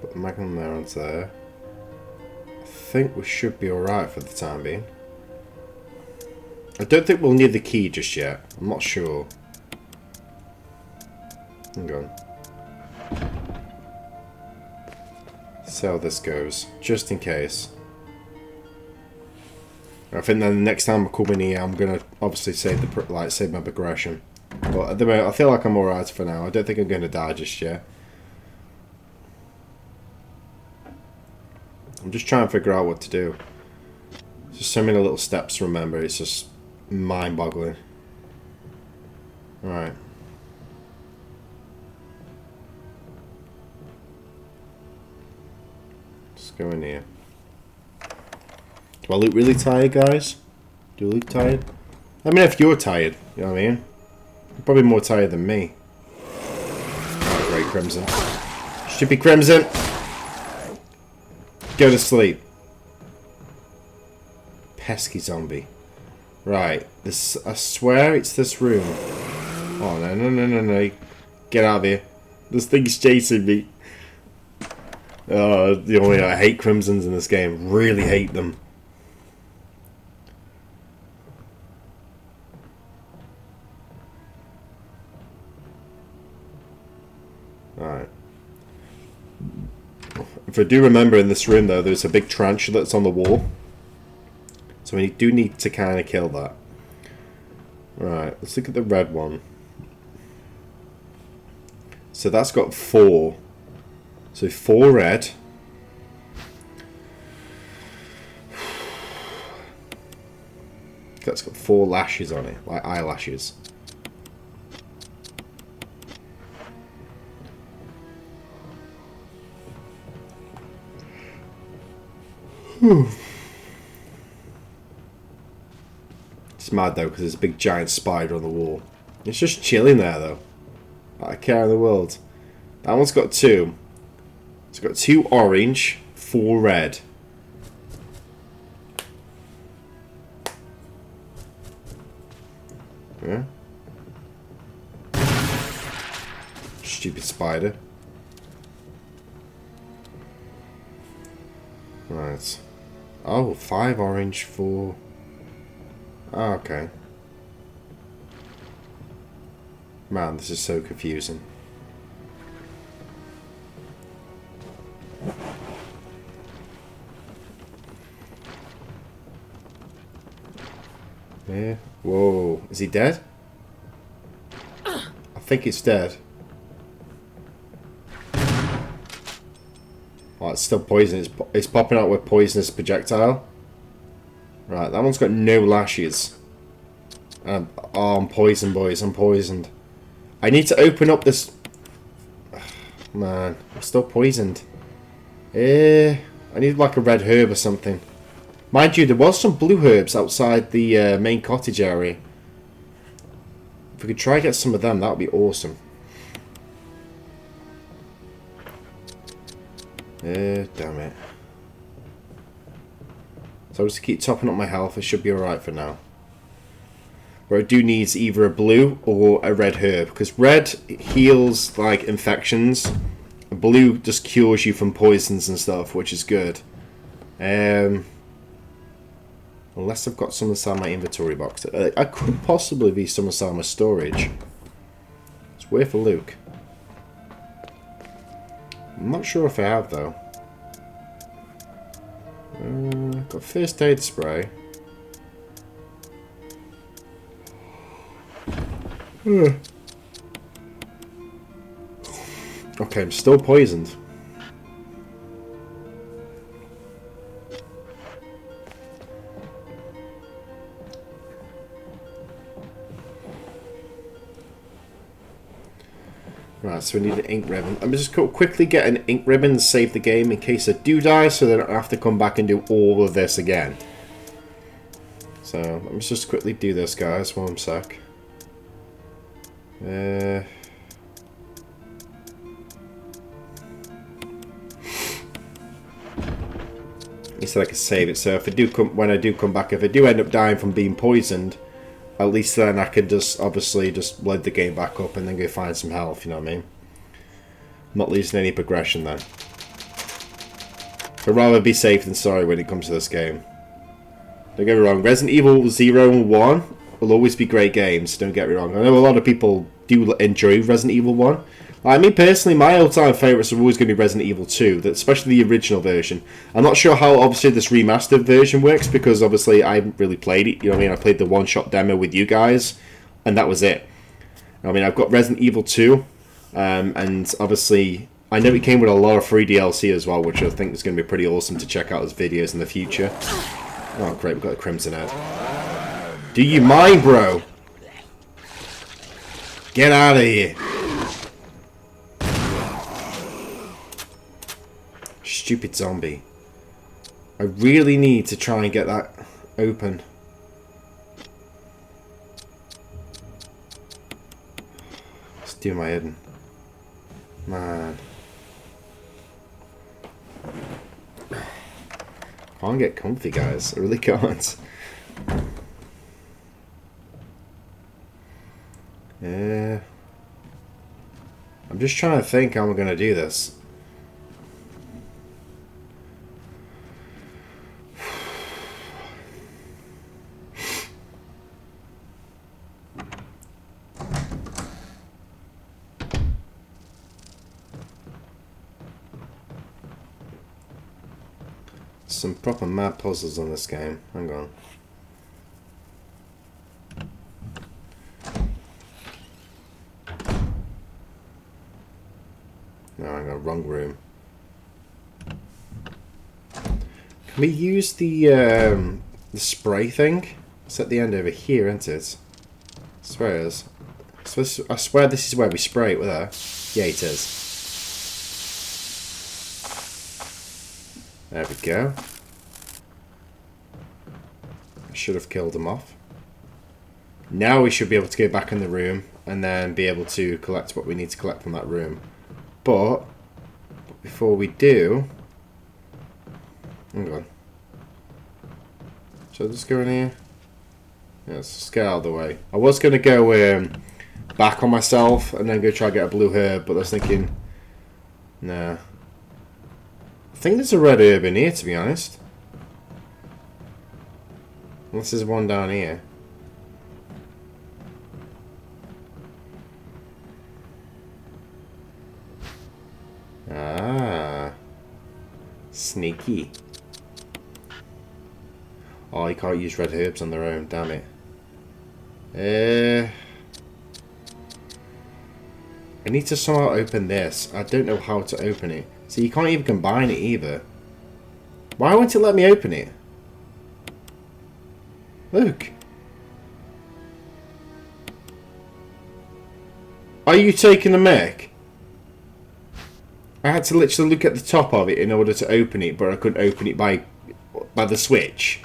Put the magnum there and there. I think we should be alright for the time being. I don't think we'll need the key just yet. I'm not sure. Hang on. See how this goes, just in case. I think then the next time I come in here, I'm gonna obviously save my progression. But at the moment, I feel like I'm alright for now. I don't think I'm gonna die just yet. I'm just trying to figure out what to do. There's just so many little steps to remember. It's just mind-boggling. Alright. Let's go in here. Do I look really tired, guys? Do you look tired? Let me know if you're tired. You know what I mean? You're probably more tired than me. Oh, great, Crimson. Stupid Crimson! Go to sleep. Pesky zombie. Right. This. I swear it's this room. Oh, no. Get out of here. This thing's chasing me. Oh, the only I hate Crimsons in this game. Really hate them. Alright. If I do remember in this room though, there's a big tarantula that's on the wall. So we do need to kind of kill that. Right, let's look at the red one. So that's got 4. So 4 red. That's got 4 lashes on it, like eyelashes. It's mad though because there's a big giant spider on the wall. It's just chilling there though. Not a care in the world. That one's got 2. It's got 2 orange, 4 red. Yeah. Stupid spider. Right. Oh, 5 orange, 4. Oh, okay. Man, this is so confusing. Yeah. Whoa. Is he dead? I think it's dead. Oh, it's still poison. It's popping out with poisonous projectile. Right, that one's got no lashes. Oh, I'm poisoned, boys. I'm poisoned. I need to open up this... Man, I'm still poisoned. I need like a red herb or something. Mind you, there was some blue herbs outside the main cottage area. If we could try and get some of them, that would be awesome. Damn it. So I'll just keep topping up my health. It should be alright for now. Where I do need either a blue or a red herb. Because red heals like infections. Blue just cures you from poisons and stuff, which is good. Unless I've got some inside my inventory box. I could possibly be some inside my storage. It's worth a look. I'm not sure if I have though. Got first aid spray. Okay, I'm still poisoned. Right, so we need an ink ribbon. I'm just going to quickly get an ink ribbon and save the game in case I do die, so that I don't have to come back and do all of this again. So, let me just quickly do this, guys, 1 sec. He said I could save it, so if I do when I do come back, if I do end up dying from being poisoned, at least then I could just obviously just load the game back up and then go find some health, you know what I mean? I'm not losing any progression then. I'd rather be safe than sorry when it comes to this game. Don't get me wrong, Resident Evil 0 and 1 will always be great games, don't get me wrong. I know a lot of people do enjoy Resident Evil 1. I mean, personally, my all-time favourites are always going to be Resident Evil 2, especially the original version. I'm not sure how, obviously, this remastered version works, because, obviously, I haven't really played it. You know what I mean? I played the one-shot demo with you guys, and that was it. I mean, I've got Resident Evil 2, and, obviously, I know it came with a lot of free DLC as well, which I think is going to be pretty awesome to check out as videos in the future. Oh, great, we've got a Crimson Head. Do you mind, bro? Get out of here. Stupid zombie. I really need to try and get that open. Let's do my hidden. Man. Can't get comfy, guys. I really can't. Yeah. I'm just trying to think how I'm going to do this. Some proper mad puzzles on this game. Hang on. No, hang on. Wrong room. Can we use the spray thing? It's at the end over here, isn't it? I swear it is. I swear this is where we spray it with her. Yeah, it is. There we go. Should have killed him off. Now we should be able to go back in the room and then be able to collect what we need to collect from that room. But before we do... Hang on. Should I just go in here? Yeah, let's just get out of the way. I was going to go back on myself and then go try to get a blue herb, but I was thinking... Nah. I think there's a red herb in here, to be honest. Unless there's one down here. Ah. Sneaky. Oh, you can't use red herbs on their own, damn it. I need to somehow open this. I don't know how to open it. So you can't even combine it either. Why won't it let me open it? Look. Are you taking a mech? I had to literally look at the top of it in order to open it, but I couldn't open it by the switch.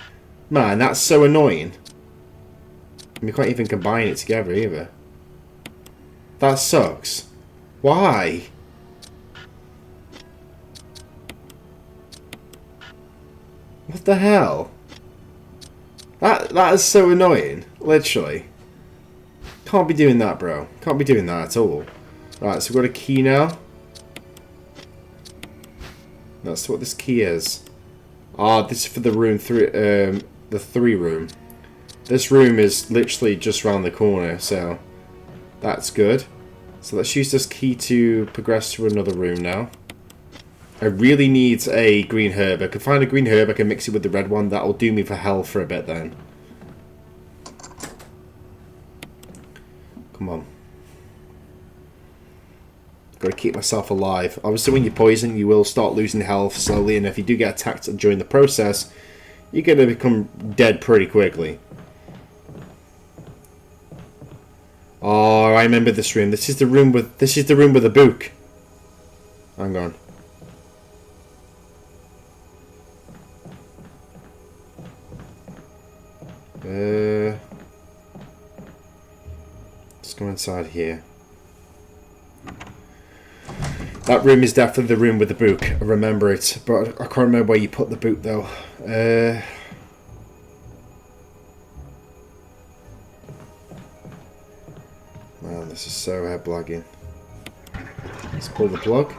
Man, that's so annoying. And we can't even combine it together either. That sucks. Why? What the hell? That is so annoying. Literally. Can't be doing that, bro. Can't be doing that at all. Right, so we've got a key now. That's what this key is. Ah, this is for the room 3, the 3 room. This room is literally just around the corner, so that's good. So let's use this key to progress to another room now. I really need a green herb. I could find a green herb, I can mix it with the red one. That'll do me for health for a bit then. Come on. Gotta keep myself alive. Obviously when you're poisoned you will start losing health slowly, and if you do get attacked during the process, you're gonna become dead pretty quickly. Oh, I remember this room. This is the room with the book. Hang on. Let's go inside here. That room is definitely the room with the book. I remember it, but I can't remember where you put the book though. Man, this is so head blagging. Let's pull the plug.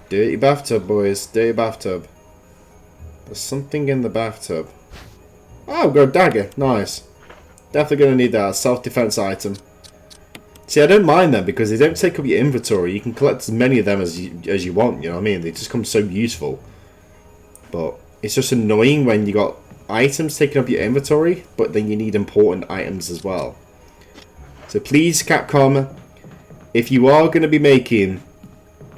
Dirty bathtub, boys. Dirty bathtub. There's something in the bathtub. Oh, I've got a dagger. Nice. Definitely going to need that. Self-defense item. See, I don't mind them because they don't take up your inventory. You can collect as many of them as you want, you know what I mean? They just come so useful. But it's just annoying when you got items taking up your inventory, but then you need important items as well. So please, Capcom, if you are going to be making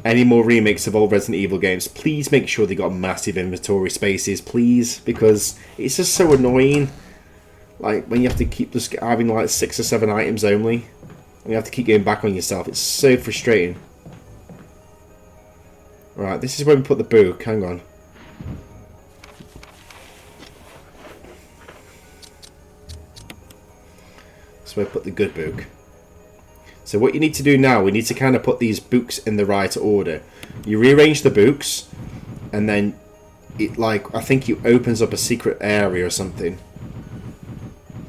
any more remakes of old Resident Evil games, please make sure they got massive inventory spaces, please, because it's just so annoying. Like, when you have to keep just having like 6 or 7 items only, and you have to keep going back on yourself, it's so frustrating. Right, this is where we put the book, hang on. That's where I put the good book. So what you need to do now, we need to kind of put these books in the right order. You rearrange the books, and then it, like, I think it opens up a secret area or something.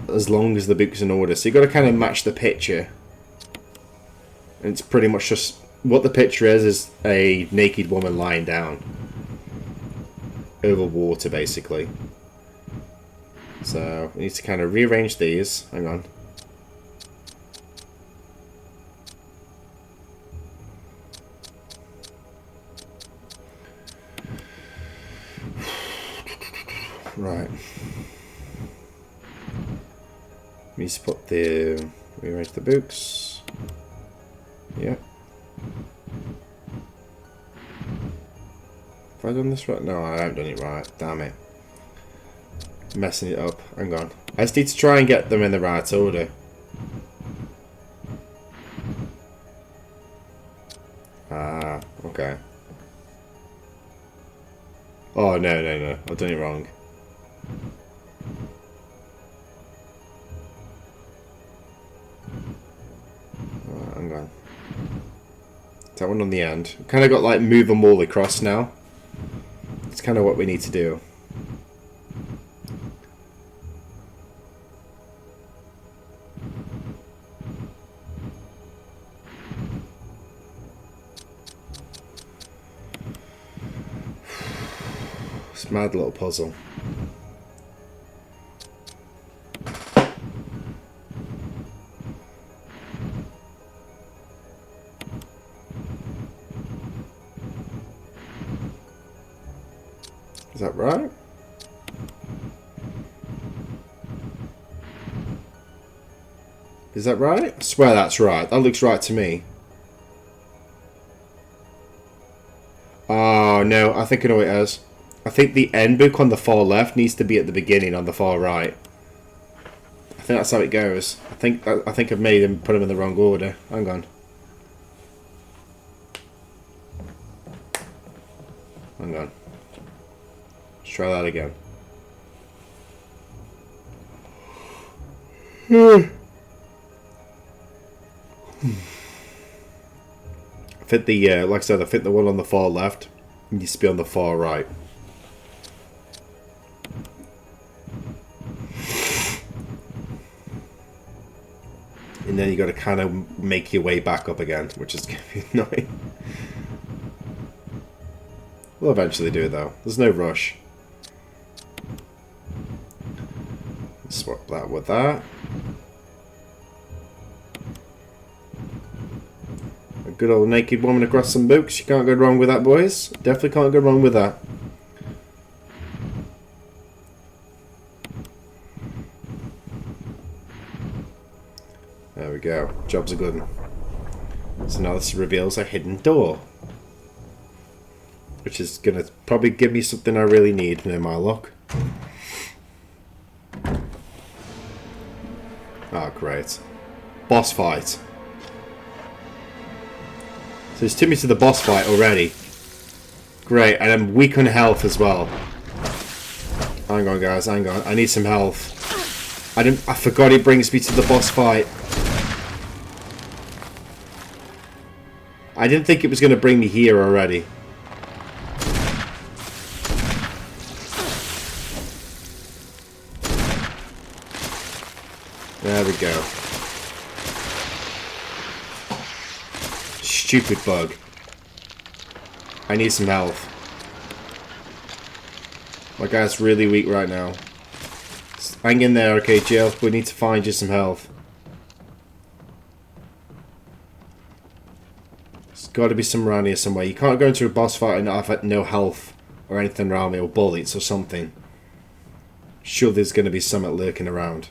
As long as the book's in order. So you got to kind of match the picture. And it's pretty much just, what the picture is a naked woman lying down. Over water, basically. So we need to kind of rearrange these. Hang on. Right. We need to put the... rearrange the books. Yep. Have I done this right? No, I haven't done it right. Damn it. Messing it up. Hang on. I just need to try and get them in the right order. Ah, okay. Oh, no, no, no. I've done it wrong. Oh, hang on. That one on the end. Kind of got like move them all across now. It's kind of what we need to do. It's a mad little puzzle. Is that right? Is that right? I swear that's right. That looks right to me. Oh, no. I think I know what it is. I think the end book on the far left needs to be at the beginning on the far right. I think that's how it goes. I think I've made him put them in the wrong order. Hang on. Hang on. Let's try that again. I think the like I said, I think the one on the far left needs to be on the far right. And then you got to kind of make your way back up again, which is going to be annoying. We'll eventually do it though. There's no rush. Swap that with that. A good old naked woman across some books. You can't go wrong with that, boys. Definitely can't go wrong with that. There we go. Job's a good one. So now this reveals a hidden door. Which is going to probably give me something I really need, no my luck. Oh, great. Boss fight. So it's took me to the boss fight already. Great, and I'm weak on health as well. Hang on, guys, hang on. I need some health. I forgot it brings me to the boss fight. I didn't think it was going to bring me here already. There we go. Stupid bug. I need some health. My guy's really weak right now. Hang in there, okay, Jill. We need to find you some health. There's got to be some around here somewhere. You can't go into a boss fight and not have no health or anything around me, or bullets or something. Sure, there's going to be something lurking around.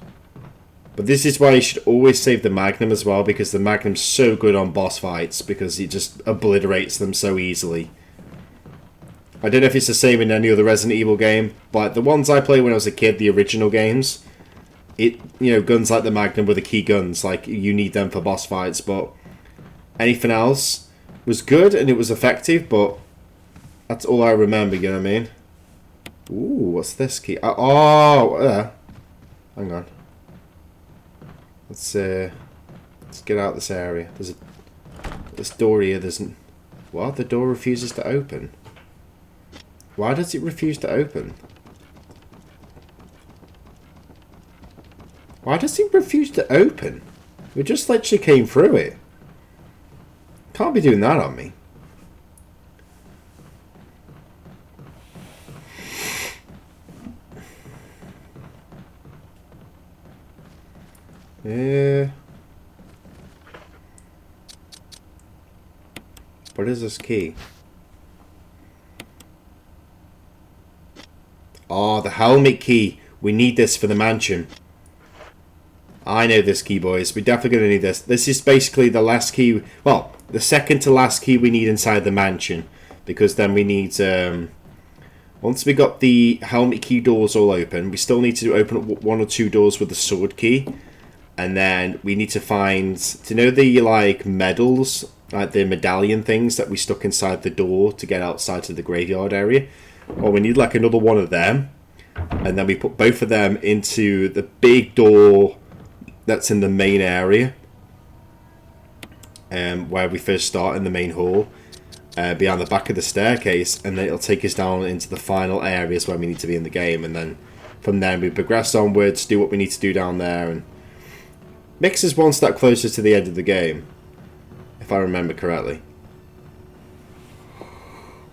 But this is why you should always save the Magnum as well, because the Magnum's so good on boss fights, because it just obliterates them so easily. I don't know if it's the same in any other Resident Evil game, but the ones I played when I was a kid, the original games, guns like the Magnum were the key guns, like you need them for boss fights, but anything else was good and it was effective, but that's all I remember, you know what I mean? Ooh, what's this key? Hang on. Let's get out of this area. There's this door here. What? The door refuses to open. Why does it refuse to open? Why does it refuse to open? We just literally came through it. Can't be doing that on me. Yeah. What is this key? Oh, the helmet key. We need this for the mansion. I know this key, boys. We're definitely going to need this. This is basically the last key. Well, the second to last key we need inside the mansion. Because then we need... once we got the helmet key doors all open, we still need to open up one or two doors with the sword key. And then we need to find... Do you know the, medals? Like the medallion things that we stuck inside the door to get outside to the graveyard area? Or we need like another one of them. And then we put both of them into the big door that's in the main area. Where we first start in the main hall. Behind the back of the staircase. And then it'll take us down into the final areas where we need to be in the game. And then from there we progress onwards, do what we need to do down there. And makes us one step closer to the end of the game. If I remember correctly.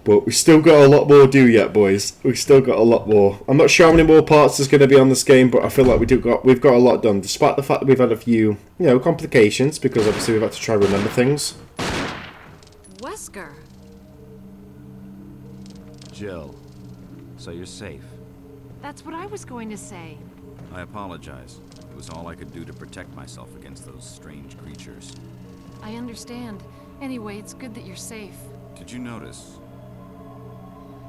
But we still got a lot more to do yet, boys. We've still got a lot more. I'm not sure how many more parts there's going to be on this game, but I feel like we've got a lot done, despite the fact that we've had a few, complications, because obviously we've had to try and remember things. Wesker. Jill, so you're safe. That's what I was going to say. I apologize. It was all I could do to protect myself against those strange creatures. I understand. Anyway, it's good that you're safe. Did you notice?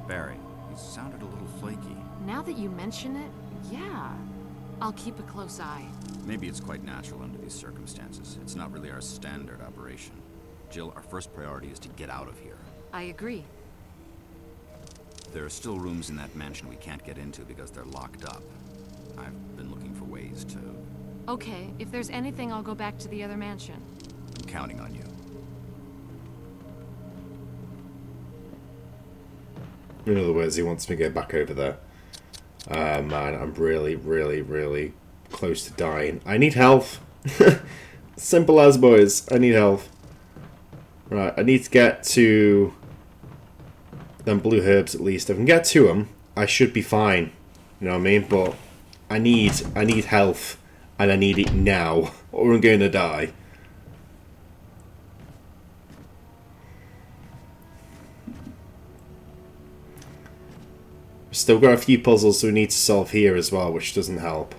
Barry, he sounded a little flaky. Now that you mention it, yeah. I'll keep a close eye. Maybe it's quite natural under these circumstances. It's not really our standard operation. Jill, our first priority is to get out of here. I agree. There are still rooms in that mansion we can't get into because they're locked up. I've been looking for ways to... Okay, if there's anything, I'll go back to the other mansion. I'm counting on you. In other words, he wants me to go back over there. Man, I'm really, really, really close to dying. I need health. Simple as, boys. I need health. Right, I need to get to them blue herbs at least. If I can get to them, I should be fine. You know what I mean? But I need health, and I need it now, or I'm going to die. Still got a few puzzles we need to solve here as well, which doesn't help.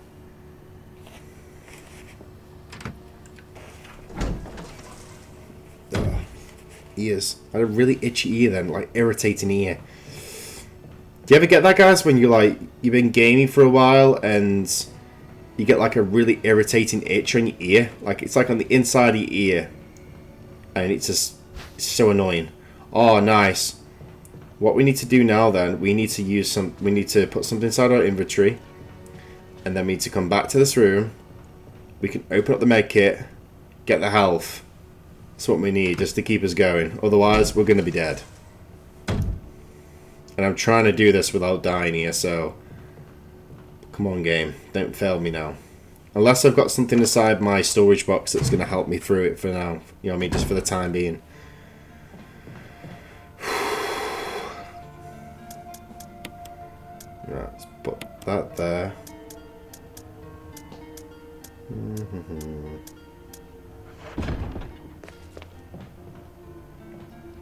Ugh. Ears. I had a really itchy ear then, like irritating ear. Do you ever get that, guys, when you've been gaming for a while and you get like a really irritating itch on your ear? Like it's like on the inside of your ear. And it's so annoying. Oh, nice. What we need to do now then, we need to put something inside our inventory. And then we need to come back to this room. We can open up the med kit, get the health. That's what we need just to keep us going. Otherwise, we're going to be dead. And I'm trying to do this without dying here, so... Come on, game. Don't fail me now. Unless I've got something inside my storage box that's going to help me through it for now. You know what I mean? Just for the time being. Right, let's put that there.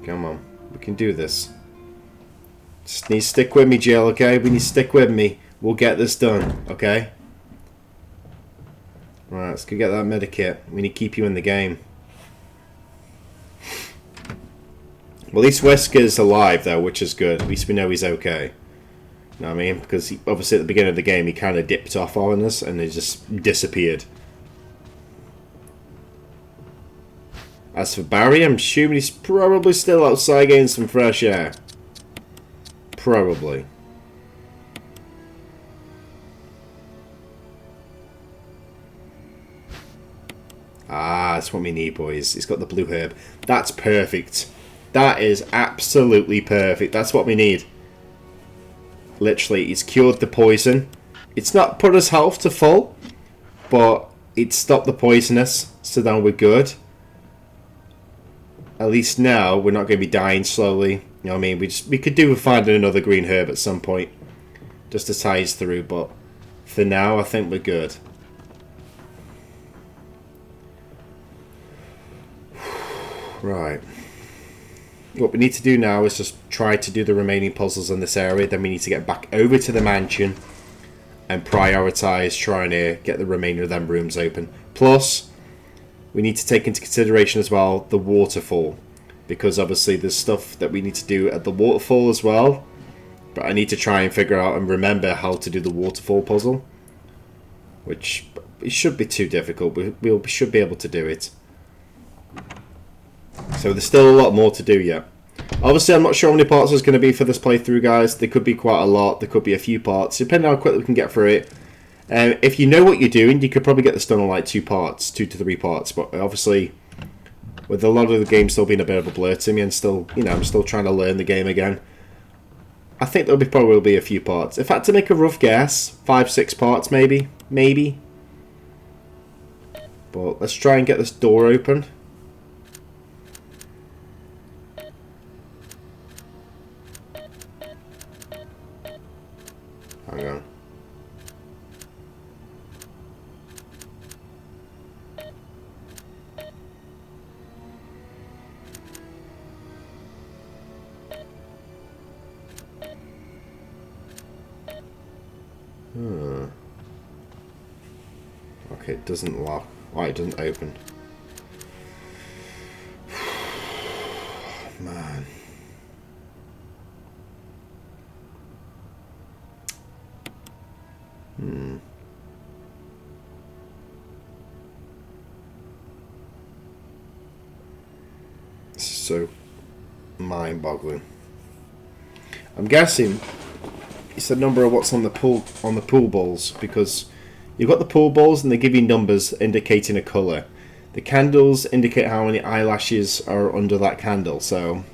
Come on, we can do this. Just need to stick with me, Jill, okay? We need to stick with me. We'll get this done, okay? Right, let's go get that medikit. We need to keep you in the game. Well, at least Wesker's alive, though, which is good. At least we know he's okay. You know what I mean? Because obviously at the beginning of the game he kind of dipped off on us and he just disappeared. As for Barry, I'm assuming he's probably still outside getting some fresh air. Probably. Ah, that's what we need, boys. He's got the blue herb. That's perfect. That is absolutely perfect. That's what we need. Literally, it's cured the poison. It's not put his health to full, but it stopped the poisonous, so now we're good. At least now we're not going to be dying slowly. You know what I mean? We could do with finding another green herb at some point, just to tie us through. But for now, I think we're good. Right. What we need to do now is just try to do the remaining puzzles in this area. Then we need to get back over to the mansion and prioritise trying to get the remainder of them rooms open. Plus, we need to take into consideration as well the waterfall, because obviously there's stuff that we need to do at the waterfall as well. But I need to try and figure out and remember how to do the waterfall puzzle, which it should be too difficult. We should be able to do it. So there's still a lot more to do yet. Obviously, I'm not sure how many parts there's going to be for this playthrough, guys. There could be quite a lot. There could be a few parts, depending on how quickly we can get through it. If you know what you're doing, you could probably get this done in like 2 to 3 parts. But obviously, with a lot of the game still being a bit of a blur to me, and still, you know, I'm still trying to learn the game again, I think there'll probably be a few parts. If I had to make a rough guess, 5-6 parts maybe. But let's try and get this door open. Hang on. Okay, it doesn't lock. Oh, it doesn't open. Man. This is so mind-boggling. I'm guessing it's the number of what's on the pool balls, because you've got the pool balls and they give you numbers indicating a colour. The candles indicate how many eyelashes are under that candle, so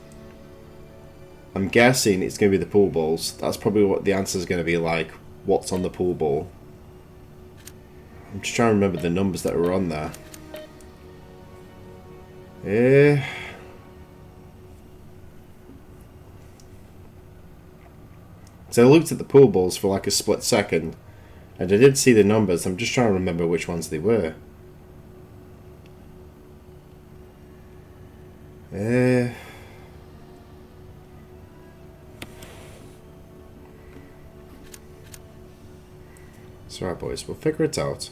I'm guessing it's going to be the pool balls. That's probably what the answer is going to be, like what's on the pool ball. I'm just trying to remember the numbers that were on there. So I looked at the pool balls for like a split second, and I did see the numbers. I'm just trying to remember which ones they were. It's alright, boys. We'll figure it out.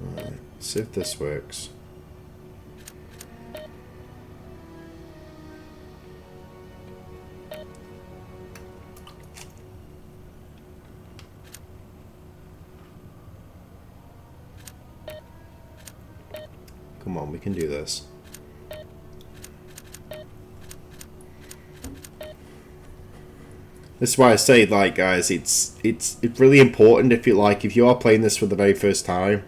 Alright, see if this works. Come on, we can do this. This is why I say, like, guys, it's really important if you are playing this for the very first time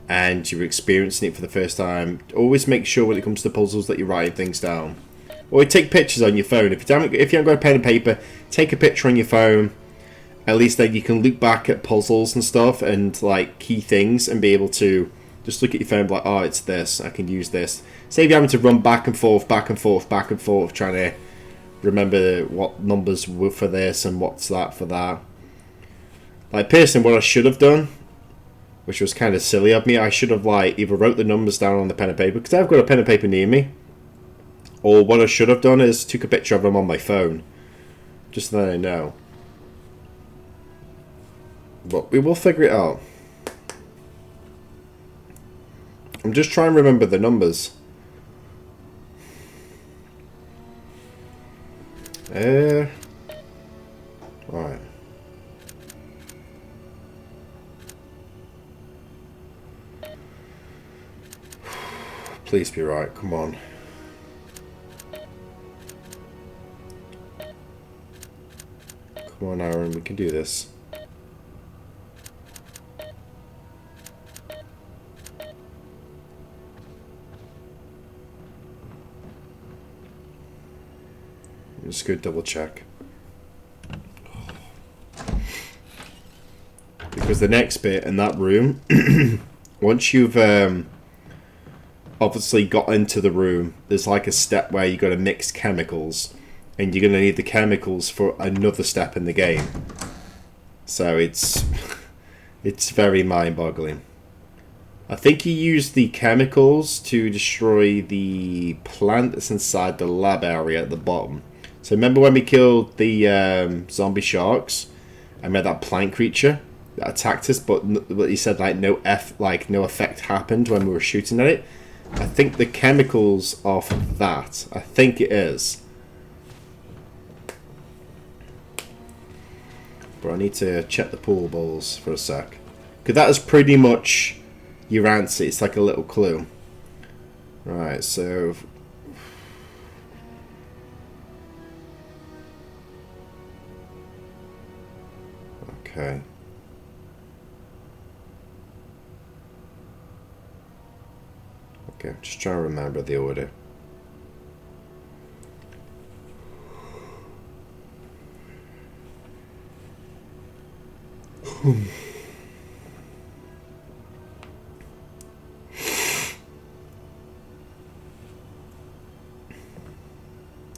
and you're experiencing it for the first time, always make sure when it comes to puzzles that you're writing things down. Or take pictures on your phone. If you haven't got a pen and paper, take a picture on your phone. At least then you can look back at puzzles and stuff and like key things and be able to just look at your phone and be like, oh, it's this, I can use this. Save you having to run back and forth, trying to remember what numbers were for this and what's that for that. Like, personally, what I should have done, which was kind of silly of me, I should have like either wrote the numbers down on the pen and paper, because I've got a pen and paper near me, or what I should have done is took a picture of them on my phone, just so that I know. But we will figure it out. I'm just trying to remember the numbers. Right. Please be right, come on. Come on, Arron, we can do this. Just go double check. Because the next bit in that room, once you've obviously got into the room, there's like a step where you got to mix chemicals, and you're going to need the chemicals for another step in the game. So it's very mind-boggling. I think you use the chemicals to destroy the plant that's inside the lab area at the bottom. So remember when we killed the zombie sharks? I made that plant creature that attacked us, but he said like no effect happened when we were shooting at it. I think the chemicals are for that. I think it is. But I need to check the pool balls for a sec. Because that is pretty much your answer. It's like a little clue. Right, so... Okay. Okay, just trying to remember the order.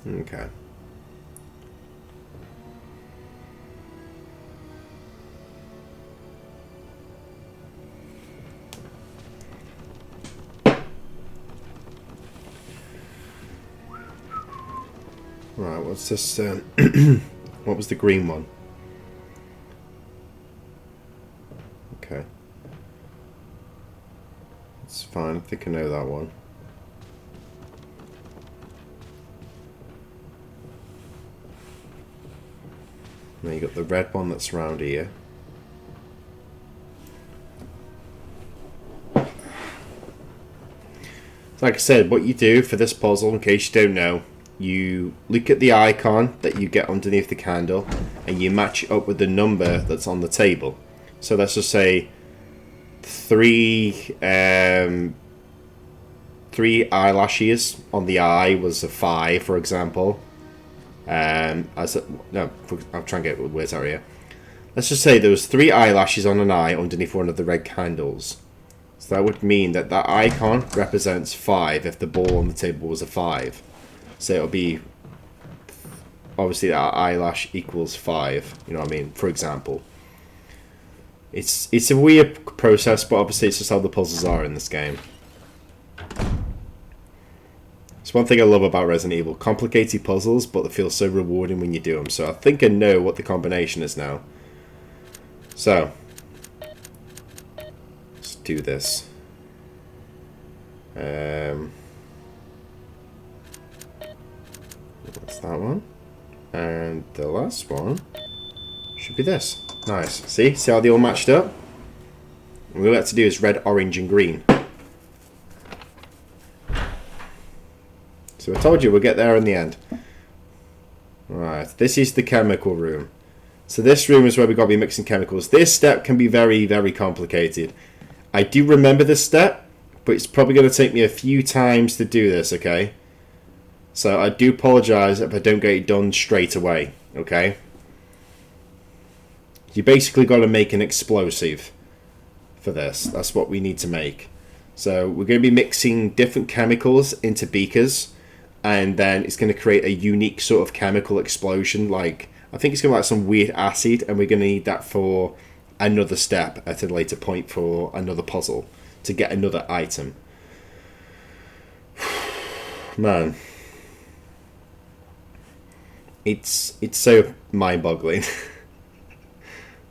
Okay. Right, what's this? What was the green one? Okay. It's fine, I think I know that one. Now you got the red one that's round here. Like I said, what you do for this puzzle, in case you don't know, you look at the icon that you get underneath the candle and you match it up with the number that's on the table. So let's just say three eyelashes on the eye was a 5, for example. I'm trying to get words out here. Let's just say there was 3 eyelashes on an eye underneath one of the red candles. So that would mean that that icon represents 5 if the ball on the table was a 5. So it'll be, obviously that eyelash equals 5, you know what I mean, for example. It's a weird process, but obviously it's just how the puzzles are in this game. It's one thing I love about Resident Evil, complicated puzzles, but they feel so rewarding when you do them. So I think I know what the combination is now. So, let's do this. That's that one. And the last one should be this. Nice. See how they all matched up? And what we have to do is red, orange, and green. So I told you we'll get there in the end. Right, this is the chemical room. So this room is where we've got to be mixing chemicals. This step can be very, very complicated. I do remember this step, but it's probably going to take me a few times to do this, okay? So I do apologise if I don't get it done straight away, okay? You basically got to make an explosive for this. That's what we need to make. So we're going to be mixing different chemicals into beakers, and then it's going to create a unique sort of chemical explosion. Like, I think it's going to be like some weird acid, and we're going to need that for another step at a later point for another puzzle to get another item. Man, it's so mind-boggling.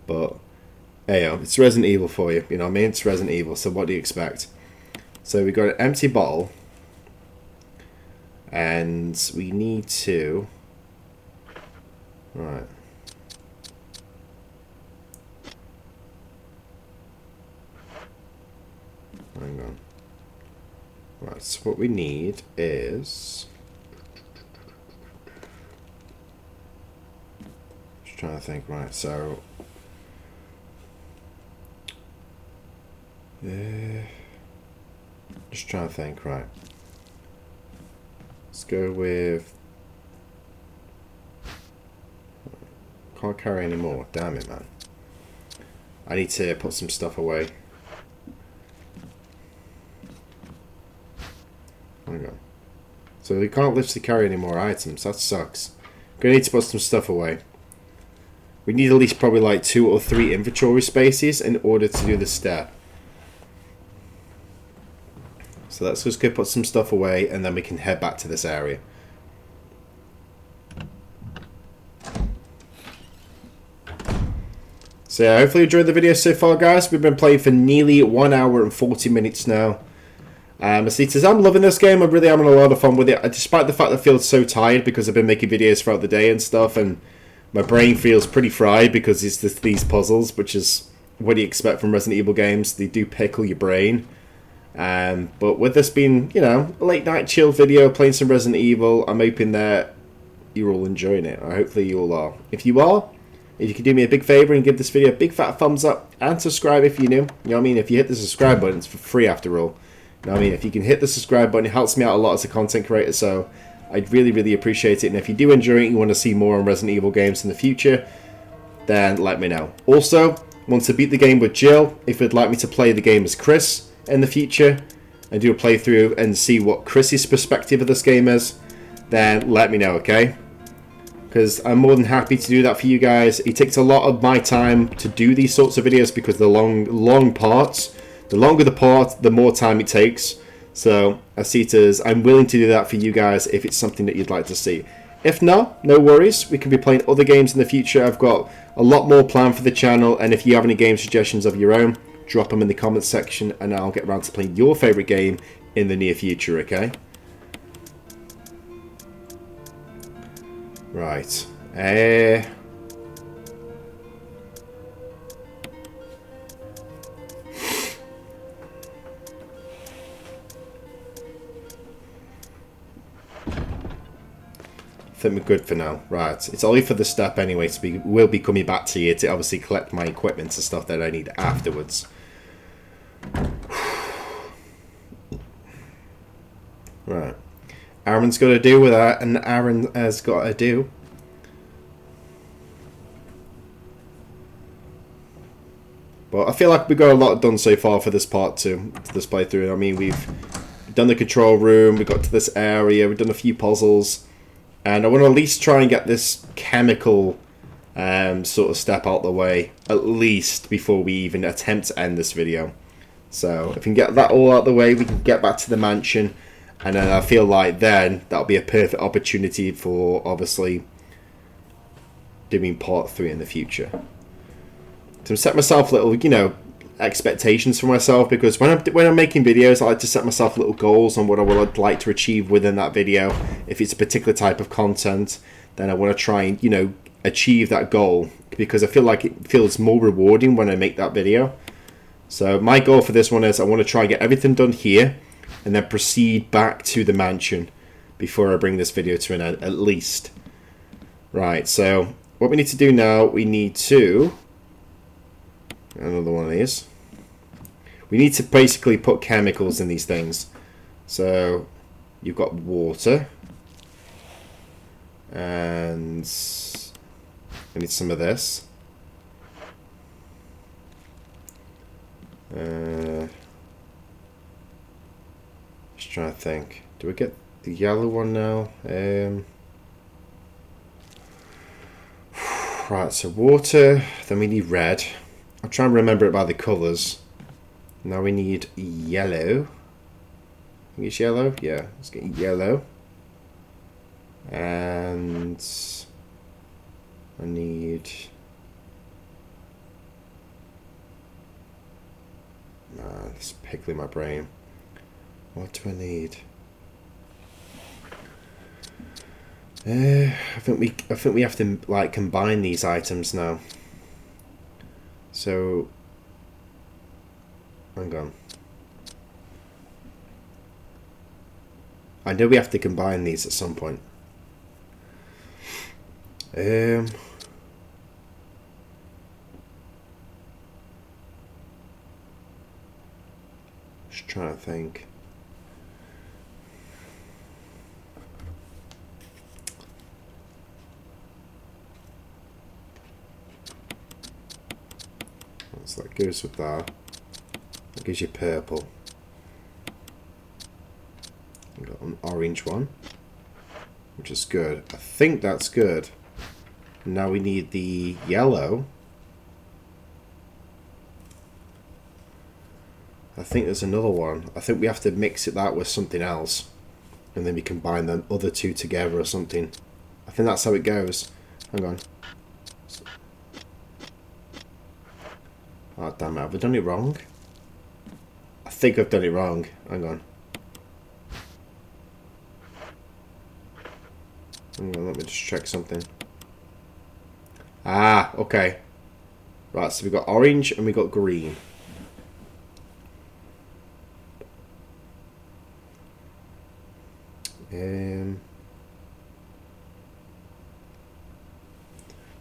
But hey, it's Resident Evil for you. You know what I mean? It's Resident Evil. So what do you expect? So we got an empty bottle, and we need to. Right. Hang on. Right, so what we need is... Just trying to think, right, so... Just trying to think, right. Let's go with... Can't carry any more, damn it, man. I need to put some stuff away. Hang on. So we can't literally carry any more items. That sucks. Gonna need to put some stuff away. We need at least probably like 2 or 3 inventory spaces in order to do the step. So let's just go put some stuff away, and then we can head back to this area. So yeah, hopefully you enjoyed the video so far, guys. We've been playing for nearly 1 hour and 40 minutes now. Masitas, I'm loving this game. I really am having a lot of fun with it, despite the fact that I feel so tired because I've been making videos throughout the day and stuff, and My brain feels pretty fried because it's just these puzzles, which is what you expect from Resident Evil games. They do pickle your brain. But with this being, you know, a late night chill video, playing some Resident Evil, I'm hoping that you're all enjoying it. Hopefully you all are. If you are, if you could do me a big favour and give this video a big fat thumbs up and subscribe if you're new. You know what I mean? If you hit the subscribe button, it's for free after all. You know what I mean? If you can hit the subscribe button, it helps me out a lot as a content creator, so I'd really, really appreciate it. And if you do enjoy it and you want to see more on Resident Evil games in the future, then let me know. Also, want to beat the game with Jill, if you'd like me to play the game as Chris in the future and do a playthrough and see what Chris's perspective of this game is, then let me know, okay? Because I'm more than happy to do that for you guys. It takes a lot of my time to do these sorts of videos because they're long parts. The longer the part, the more time it takes. So I see it as I'm willing to do that for you guys if it's something that you'd like to see. If not, no worries. We can be playing other games in the future. I've got a lot more planned for the channel, and if you have any game suggestions of your own, drop them in the comments section and I'll get around to playing your favourite game in the near future, okay? Right. I think we're good for now. Right, it's only for the step anyway, so we will be coming back to you to obviously collect my equipment and stuff that I need afterwards. Right. Arron's got to do with that, and Arron has got to do. But I feel like we got a lot done so far for this part 2, this playthrough. I mean, we've done the control room, we got to this area, we've done a few puzzles. And I want to at least try and get this chemical sort of step out the way, at least before we even attempt to end this video. So if we can get that all out the way, we can get back to the mansion. And then I feel like then that'll be a perfect opportunity for, obviously, doing part 3 in the future. To set myself little, you know, expectations for myself, because when I'm making videos, I like to set myself little goals on what I would like to achieve within that video. If it's a particular type of content, then I want to try and, you know, achieve that goal, because I feel like it feels more rewarding when I make that video. So my goal for this one is I want to try and get everything done here and then proceed back to the mansion before I bring this video to an end, at least. Right, so what we need to do now, we need to... another one of these. We need to basically put chemicals in these things. So you've got water, and we need some of this. Just trying to think. Do we get the yellow one now? Right, so water. Then we need red. I'm trying to remember it by the colours. Now we need yellow. I think it's yellow? Yeah, let's get yellow. And I need... man, it's pickling my brain. What do I need? I think we have to like combine these items now. So, hang on. I know we have to combine these at some point. Just trying to think. So that goes with that. That gives you purple. We've got an orange one, which is good. I think that's good. Now we need the yellow. I think there's another one. I think we have to mix that with something else, and then we combine the other two together or something. I think that's how it goes. Hang on. Oh damn it, have I done it wrong? I think I've done it wrong. Hang on. Hang on, let me just check something. Ah, okay. Right, so we've got orange and we've got green.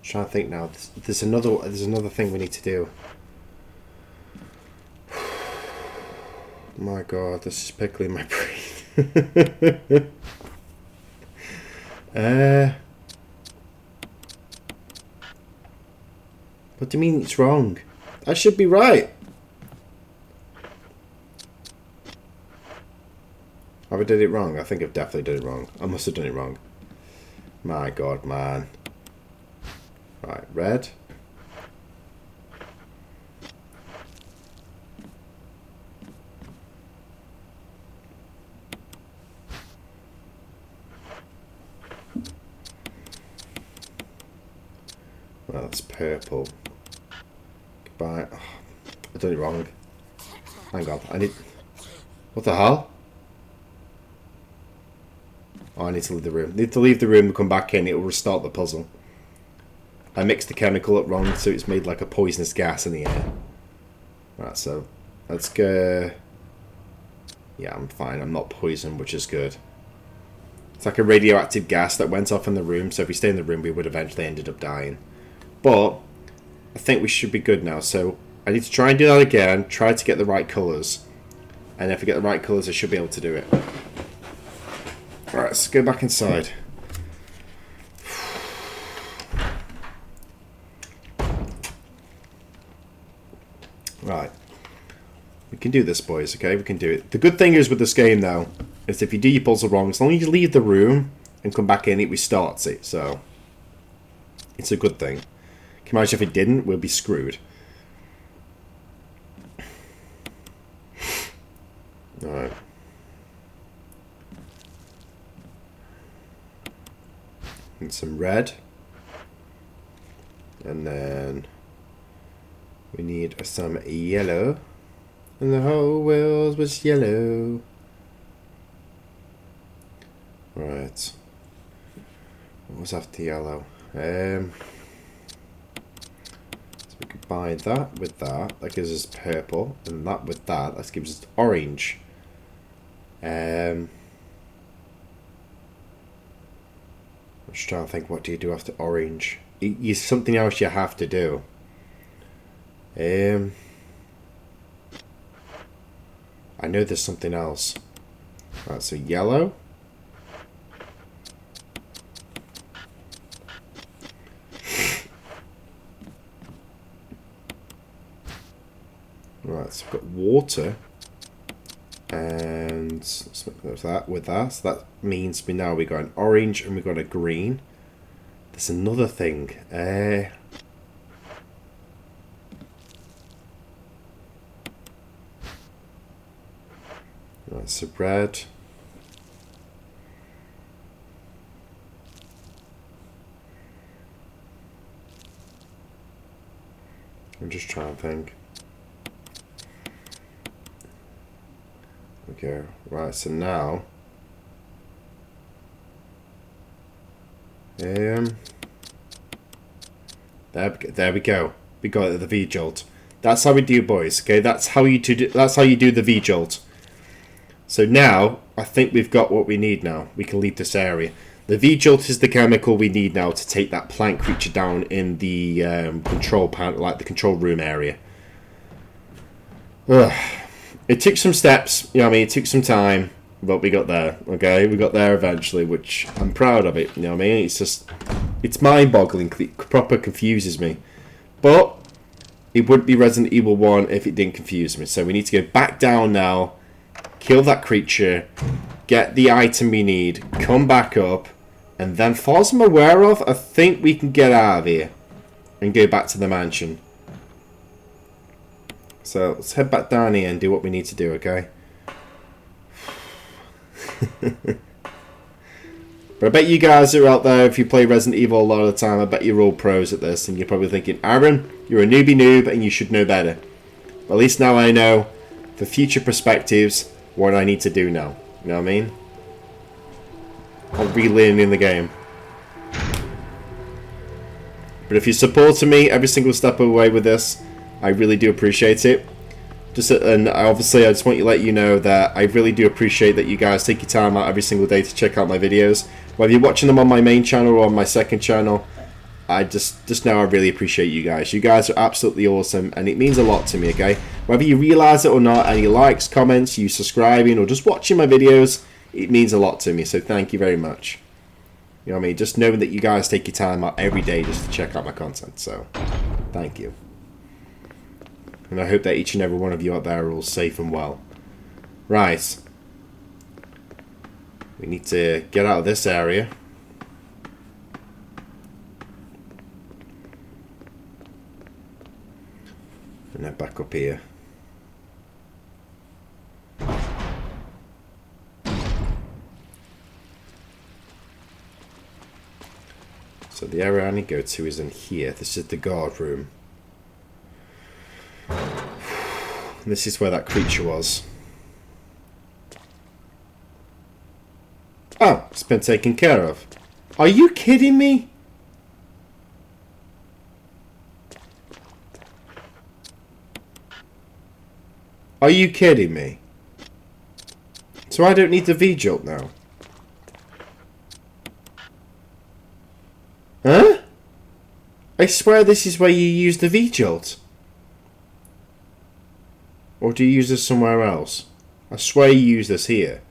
Trying to think now. There's another thing we need to do. My God, this is pickling my brain. What do you mean it's wrong? I should be right. Have I did it wrong? I think I've definitely done it wrong. I must have done it wrong. My God, man. Right, red. Well, that's purple. Goodbye. Oh, I done it wrong. Hang on, I need... What the hell? Oh, I need to leave the room. I need to leave the room and come back in. It will restart the puzzle. I mixed the chemical up wrong, so it's made like a poisonous gas in the air. Right, so let's go... Yeah, I'm fine. I'm not poisoned, which is good. It's like a radioactive gas that went off in the room, so if we stay in the room, we would eventually ended up dying. But I think we should be good now, so I need to try and do that again, try to get the right colours. And if I get the right colours, I should be able to do it. Alright, let's go back inside. Right. We can do this, boys, okay? We can do it. The good thing is with this game, though, is if you do your puzzle wrong, as long as you leave the room and come back in, it restarts it, so... It's a good thing. Can you imagine if it didn't? We'll be screwed. Alright. And some red. And then... we need some yellow. And the whole world was yellow. Right. What was after yellow? So we combine that with that. That gives us purple. And that with that. That gives us orange. I'm just trying to think, what do you do after orange? It's something else you have to do. I know there's something else. Right, so yellow. Right, so we've got water. And let's make that with that. So that means we got an orange and we got a green. There's another thing. Right, so red. I'm just trying to think. Okay, right, so now there we go. We got the V-jolt. That's how we do, boys. Okay, that's how you do the V-jolt. So now I think we've got what we need. Now we can leave this area. The V-jolt is the chemical we need now to take that plant creature down in the control panel, like the control room area. Ugh. It took some steps, you know what I mean, it took some time, but we got there, okay? We got there eventually, which I'm proud of it, you know what I mean? It's just, it's mind-boggling, it proper confuses me. But, it wouldn't be Resident Evil 1 if it didn't confuse me. So we need to go back down now, kill that creature, get the item we need, come back up, and then, far as I'm aware of, I think we can get out of here and go back to the mansion. So let's head back down here and do what we need to do, okay? But I bet you guys are out there, if you play Resident Evil a lot of the time, I bet you're all pros at this, and you're probably thinking, Arron, you're a newbie noob and you should know better. But at least now I know, for future perspectives, what I need to do now. You know what I mean? I'm relearning the game. But if you're supporting me every single step of the way with this, I really do appreciate it. And obviously, I just want to let you know that I really do appreciate that you guys take your time out every single day to check out my videos. Whether you're watching them on my main channel or on my second channel, I just know I really appreciate you guys. You guys are absolutely awesome, and it means a lot to me, okay? Whether you realise it or not, any likes, comments, you subscribing, or just watching my videos, it means a lot to me, so thank you very much. You know what I mean? Just knowing that you guys take your time out every day just to check out my content, so thank you. And I hope that each and every one of you out there are all safe and well. Right. We need to get out of this area. And then back up here. So the area I need to go to is in here. This is the guard room. This is where that creature was. Oh, it's been taken care of. Are you kidding me? Are you kidding me? So I don't need the V-jolt now? Huh? I swear this is where you use the V-jolt. Or do you use this somewhere else? I swear you use this here.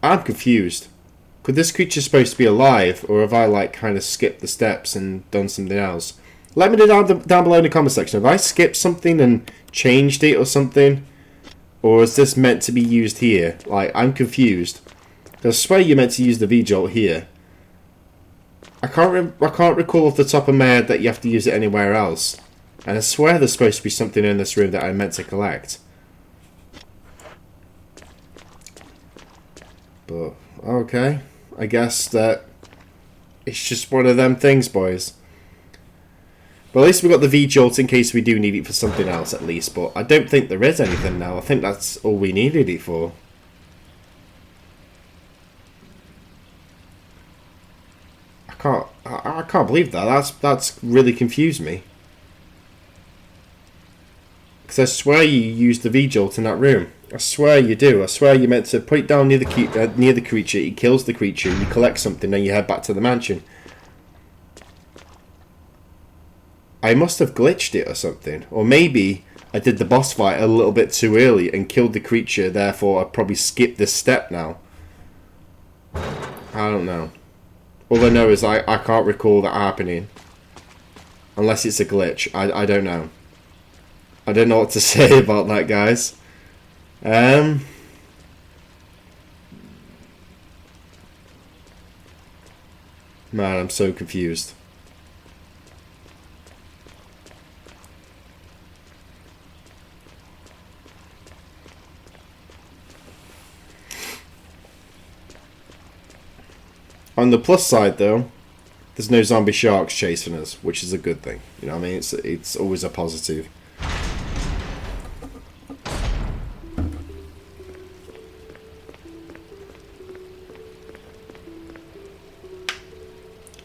I'm confused. Could this creature supposed to be alive, or have I like kind of skipped the steps and done something else? Let me know down below in the comment section. Have I skipped something and changed it or something? Or is this meant to be used here? Like, I'm confused. I swear you're meant to use the V-jolt here. I can't recall off the top of my head that you have to use it anywhere else. And I swear there's supposed to be something in this room that I meant to collect. But, okay. I guess that it's just one of them things, boys. But at least we got the V-jolt in case we do need it for something else, at least. But I don't think there is anything now. I think that's all we needed it for. I can't believe that. That's really confused me. Because I swear you used the V-jolt in that room. I swear you do. I swear you're meant to put it down near the creature. It kills the creature. You collect something, then you head back to the mansion. I must have glitched it or something. Or maybe I did the boss fight a little bit too early and killed the creature. Therefore, I probably skipped this step now. I don't know. All I know is I can't recall that happening. Unless it's a glitch. I don't know. I don't know what to say about that, guys. Man, I'm so confused. On the plus side, though, there's no zombie sharks chasing us, which is a good thing. You know what I mean? It's always a positive.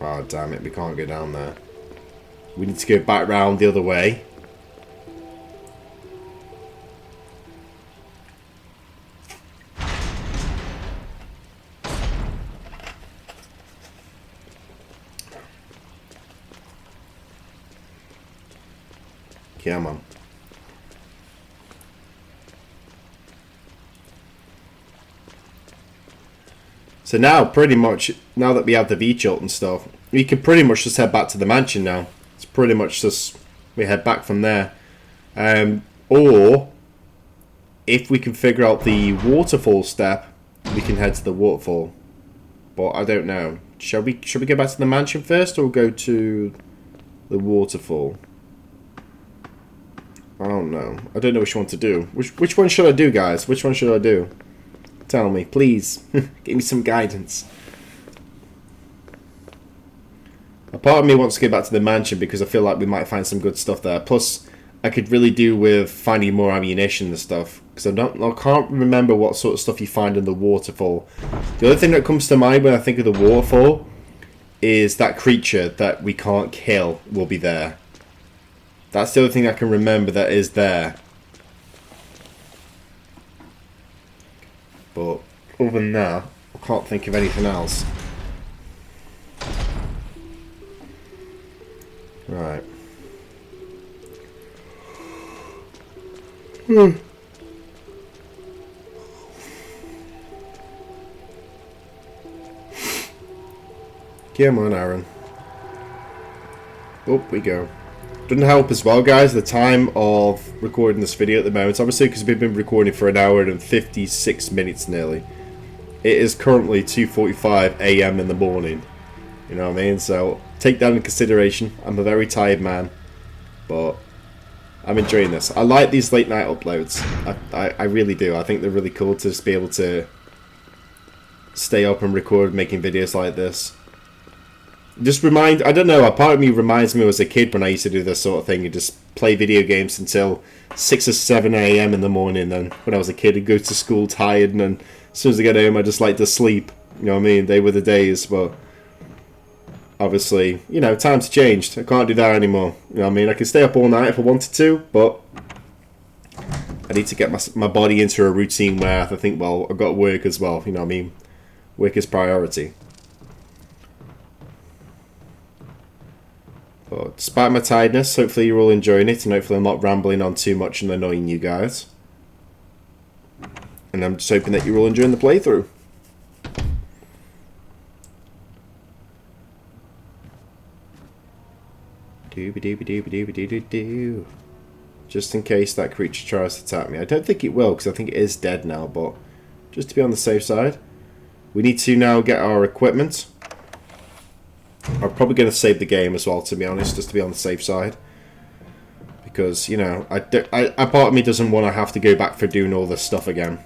Oh, damn it, we can't go down there. We need to go back round the other way. Come on. So now, pretty much, now that we have the V-jolt and stuff, we can pretty much just head back to the mansion now. It's pretty much just, we head back from there. Or, if we can figure out the waterfall step, we can head to the waterfall. But I don't know. Should we go back to the mansion first, or go to the waterfall? I don't know. I don't know which one to do. Which one should I do, guys? Which one should I do? Tell me, please. Give me some guidance. A part of me wants to go back to the mansion because I feel like we might find some good stuff there. Plus, I could really do with finding more ammunition and stuff. Because I can't remember what sort of stuff you find in the waterfall. The other thing that comes to mind when I think of the waterfall is that creature that we can't kill will be there. That's the only thing I can remember that is there. But other than that, I can't think of anything else. Right. Come on, Arron. Up we go. Doesn't help as well, guys, the time of recording this video at the moment. Obviously, because we've been recording for an hour and 56 minutes nearly. It is currently 2:45 AM in the morning. You know what I mean? So, take that in consideration. I'm a very tired man. But I'm enjoying this. I like these late night uploads. I really do. I think they're really cool to just be able to stay up and record making videos like this. Just I don't know, a part of me reminds me as a kid when I used to do this sort of thing and just play video games until 6 or 7 AM in the morning. And when I was a kid, I'd go to school tired, and then as soon as I get home, I just like to sleep. You know what I mean? They were the days, but obviously, you know, times changed. I can't do that anymore. You know what I mean? I can stay up all night if I wanted to, but I need to get my body into a routine where I think, well, I've got work as well. You know what I mean? Work is priority. But despite my tiredness, hopefully you're all enjoying it, and hopefully I'm not rambling on too much and annoying you guys. And I'm just hoping that you're all enjoying the playthrough. Dooby-dooby-dooby-dooby-doo-doo-doo. Just in case that creature tries to attack me. I don't think it will, because I think it is dead now, but just to be on the safe side. We need to now get our equipment. I'm probably going to save the game as well, to be honest, just to be on the safe side. Because, you know, a part of me doesn't want to have to go back for doing all this stuff again.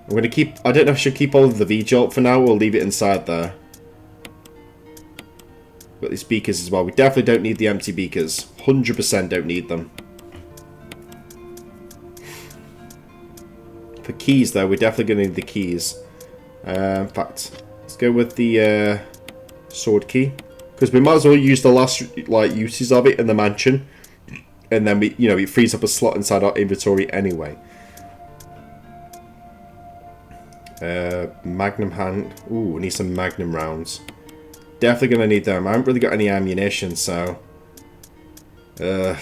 I'm going to keep... I don't know if I should keep all of the V-Jolt for now, or leave it inside there. Got these beakers as well. We definitely don't need the empty beakers. 100% don't need them. For keys, though, we're definitely going to need the keys. In fact, let's go with the sword key. Because we might as well use the last uses of it in the mansion, and then it frees up a slot inside our inventory anyway. Magnum hand. Ooh, we need some Magnum rounds. Definitely gonna need them. I haven't really got any ammunition, so a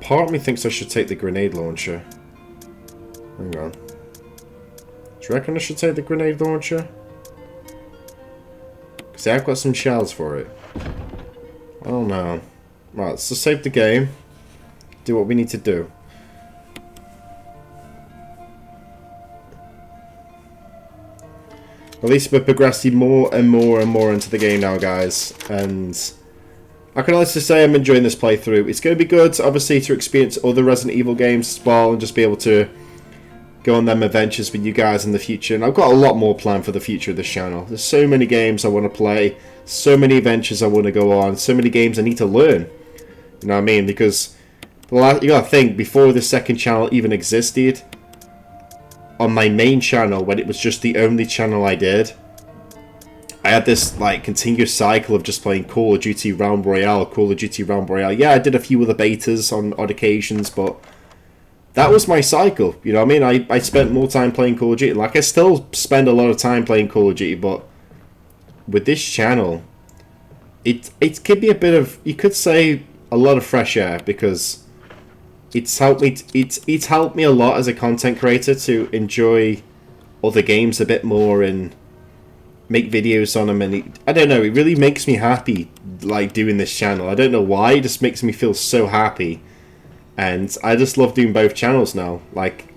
part of me thinks I should take the grenade launcher. Hang on. Do you reckon I should take the grenade launcher? See, I've got some shells for it. Oh no. Right, let's just save the game. Do what we need to do. At least we're progressing more and more and more into the game now, guys. And I can honestly say I'm enjoying this playthrough. It's going to be good, obviously, to experience other Resident Evil games as well, and just be able to go on them adventures with you guys in the future. And I've got a lot more planned for the future of this channel. There's so many games I want to play, so many adventures I want to go on, so many games I need to learn. You know what I mean? Because you gotta think, before the second channel even existed, on my main channel, when it was just the only channel I did, I had this like continuous cycle of just playing Call of Duty Round Royale, Call of Duty Round Royale. Yeah, I did a few other betas on odd occasions, but that was my cycle, you know what I mean? I spent more time playing Call of Duty. Like, I still spend a lot of time playing Call of Duty, but with this channel, it could be a bit of, you could say, a lot of fresh air, because it's helped me. It's helped me a lot as a content creator to enjoy other games a bit more and make videos on them. And I don't know, it really makes me happy, like, doing this channel. I don't know why, it just makes me feel so happy. And I just love doing both channels now. Like,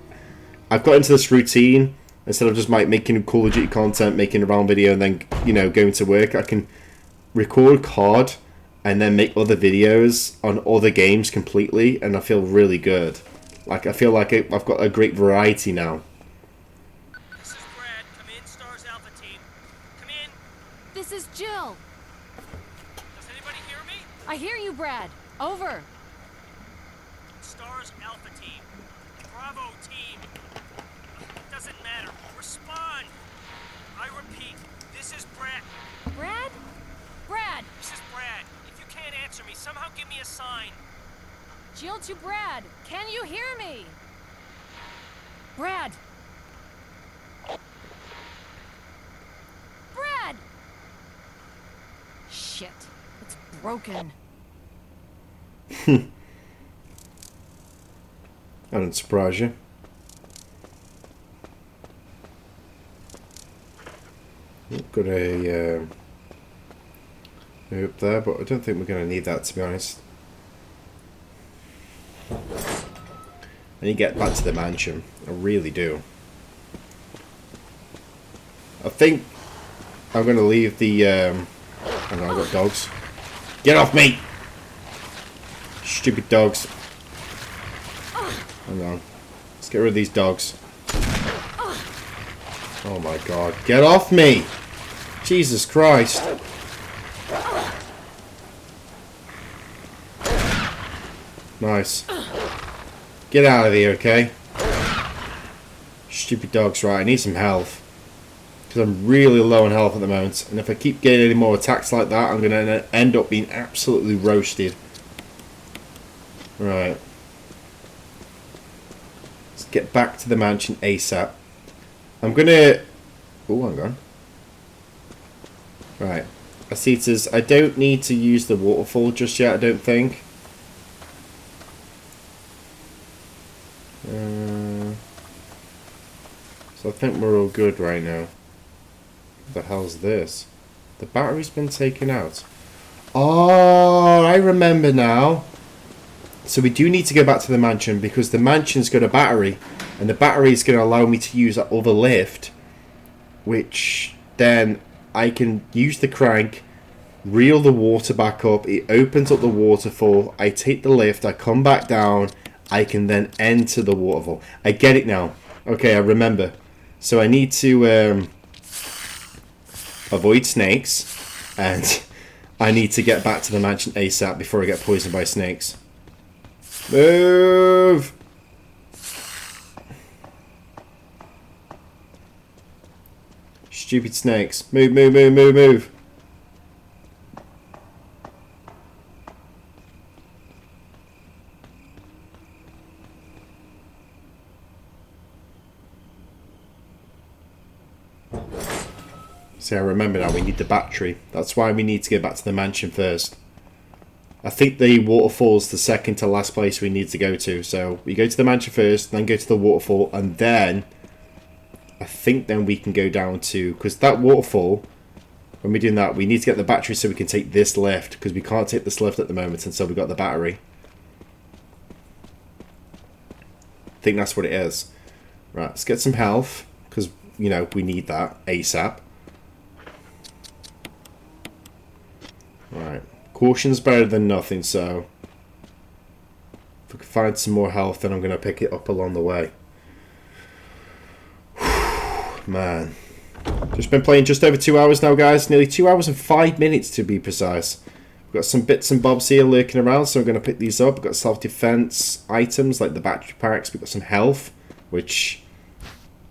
I've got into this routine. Instead of just like making Call of Duty content, making a round video, and then, you know, going to work, I can record COD and then make other videos on other games completely, and I feel really good. Like, I feel like I've got a great variety now. This is Brad. Come in, Stars Alpha Team. Come in. This is Jill. Does anybody hear me? I hear you, Brad. Over. Stars Alpha Team. Bravo Team. Doesn't matter. Respond. I repeat, this is Brad answer me. Somehow give me a sign. Jill to Brad. Can you hear me? Brad. Brad. Shit. It's broken. That doesn't surprise you. Got a up there, but I don't think we're going to need that, to be honest. I need to get back to the mansion. I really do. I think I'm going to leave the... hang on, I've got dogs. Get off me! Stupid dogs. Hang on. Let's get rid of these dogs. Oh my god. Get off me! Jesus Christ. Nice. Get out of here, okay? Stupid dogs, right. I need some health. Because I'm really low on health at the moment. And if I keep getting any more attacks like that, I'm going to end up being absolutely roasted. Right. Let's get back to the mansion ASAP. I'm going to... Oh, hang on. Right. I see it as I don't need to use the waterfall just yet, I don't think. So I think we're all good right now. What the hell's this? The battery's been taken out. Oh, I remember now. So we do need to go back to the mansion because the mansion's got a battery. And the battery is going to allow me to use that other lift. Which then I can use the crank, reel the water back up. It opens up the waterfall. I take the lift. I come back down. I can then enter the waterfall. I get it now. Okay, I remember. So I need to avoid snakes. And I need to get back to the mansion ASAP before I get poisoned by snakes. Move! Stupid snakes. Move, move, move, move, move. See, I remember now, we need the battery. That's why we need to get back to the mansion first. I think the waterfall's the second to last place we need to go to. So we go to the mansion first, then go to the waterfall, and then I think then we can go down to... Because that waterfall, when we're doing that, we need to get the battery so we can take this lift. Because we can't take this lift at the moment until we've got the battery. I think that's what it is. Right, let's get some health. Because, you know, we need that ASAP. Right. Caution's better than nothing, so... If we can find some more health, then I'm going to pick it up along the way. Man. Just been playing just over 2 hours now, guys. Nearly 2 hours and 5 minutes, to be precise. We've got some bits and bobs here lurking around, so I'm going to pick these up. We've got self-defense items, like the battery packs. We've got some health, which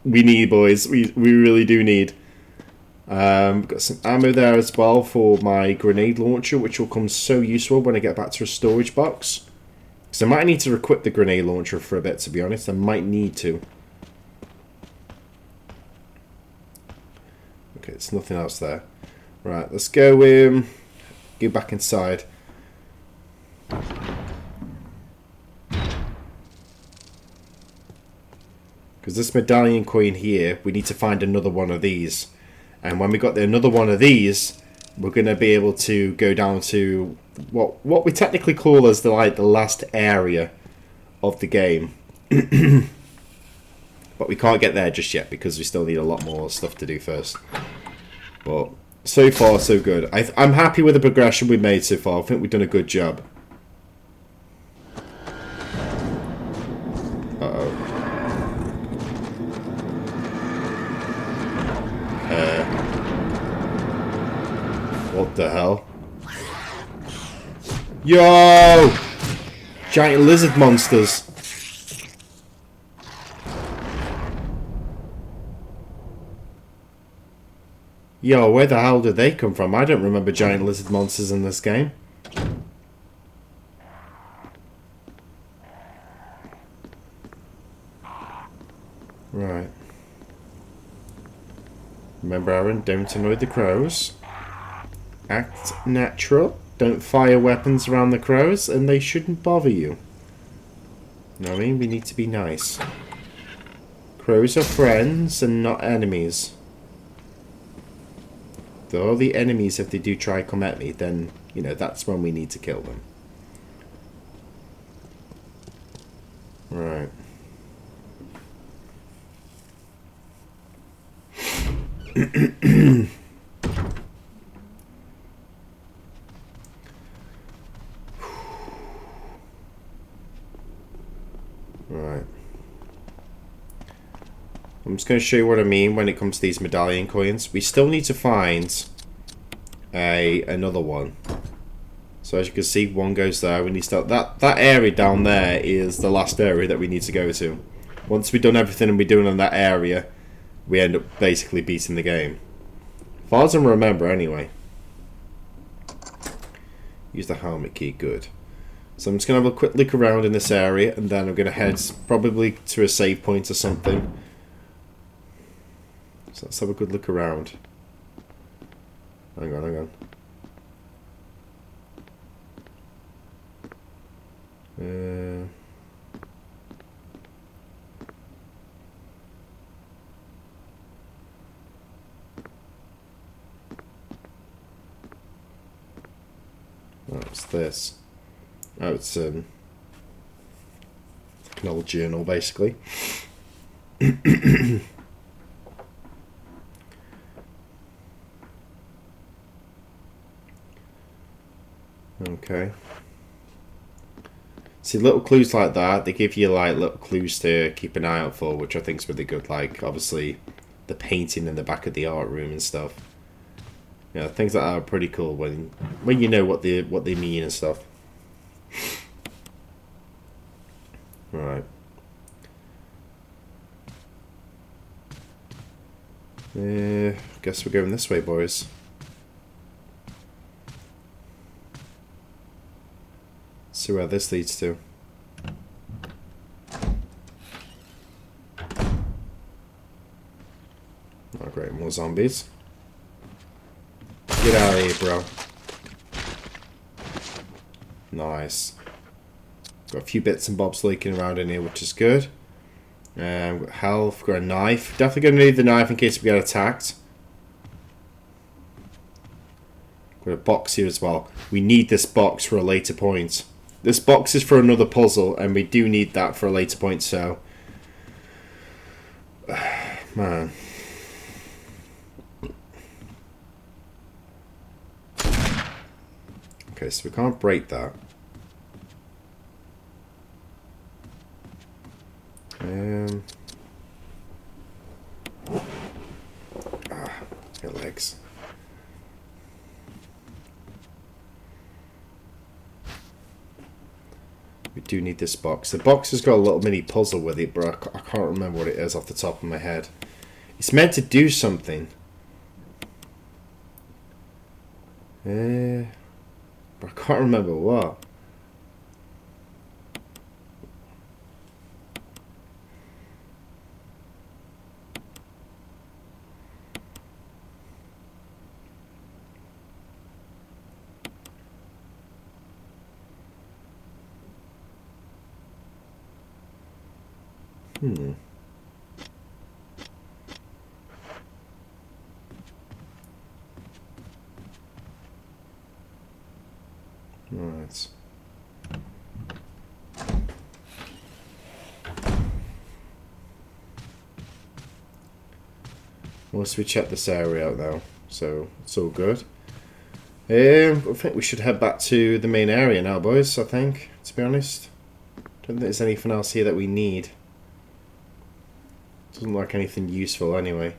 we need, boys. We really do need. We've got some ammo there as well for my grenade launcher, which will come so useful when I get back to a storage box. So I might need to equip the grenade launcher for a bit, to be honest. I might need to. Okay, there's nothing else there. Right, let's go back inside. Because this medallion coin here, we need to find another one of these. And when we got another one of these, we're going to be able to go down to what we technically call as the last area of the game. But we can't get there just yet because we still need a lot more stuff to do first. But so far, so good. I'm happy with the progression we've made so far. I think we've done a good job. What the hell? Yo! Giant lizard monsters. Yo, where the hell did they come from? I don't remember giant lizard monsters in this game. Right. Remember, Arron, don't annoy the crows. Act natural. Don't fire weapons around the crows, and they shouldn't bother you. You know what I mean? We need to be nice. Crows are friends and not enemies. They're all the enemies if they do try to come at me, then, you know, that's when we need to kill them. Right. Right. I'm just going to show you what I mean when it comes to these medallion coins. We still need to find another one. So as you can see, one goes there. We need to start that area down there is the last area that we need to go to. Once we've done everything and we're doing in that area, we end up basically beating the game. As far as I remember, anyway. Use the helmet key, good. So I'm just going to have a quick look around in this area, and then I'm going to head probably to a save point or something. So let's have a good look around. Hang on, hang on. What's this? Oh, it's like an old journal, basically. Okay. See, little clues like that, they give you like little clues to keep an eye out for, which I think is really good. Like, obviously, the painting in the back of the art room and stuff. Yeah, things like that are pretty cool when you know what they mean and stuff. Right. Guess we're going this way, boys. See where this leads to. Oh great, more zombies. Get out of here, bro. Nice. Got a few bits and bobs leaking around in here, which is good. We've got health, got a knife. Definitely going to need the knife in case we get attacked. Got a box here as well. We need this box for a later point. This box is for another puzzle, and we do need that for a later point, so... Man. Okay, so we can't break that. Your legs. We do need this box. The box has got a little mini puzzle with it, but I can't remember what it is off the top of my head. It's meant to do something. But I can't remember what. Right. Once we check this area out now, so it's all good. I think we should head back to the main area now, boys, I think, to be honest. Don't think there's anything else here that we need. Doesn't look like anything useful anyway.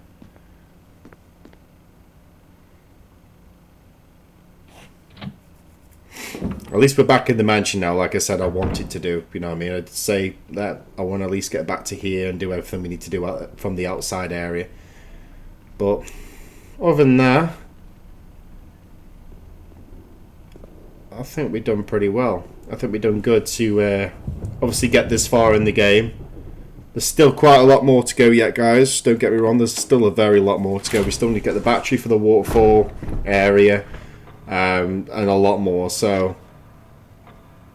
At least we're back in the mansion now, like I said I wanted to do, you know what I mean? I'd say that I want to at least get back to here and do everything we need to do from the outside area. But, other than that, I think we've done pretty well. I think we've done good to obviously get this far in the game. There's still quite a lot more to go yet, guys. Don't get me wrong, there's still a very lot more to go. We still need to get the battery for the waterfall area, and a lot more. So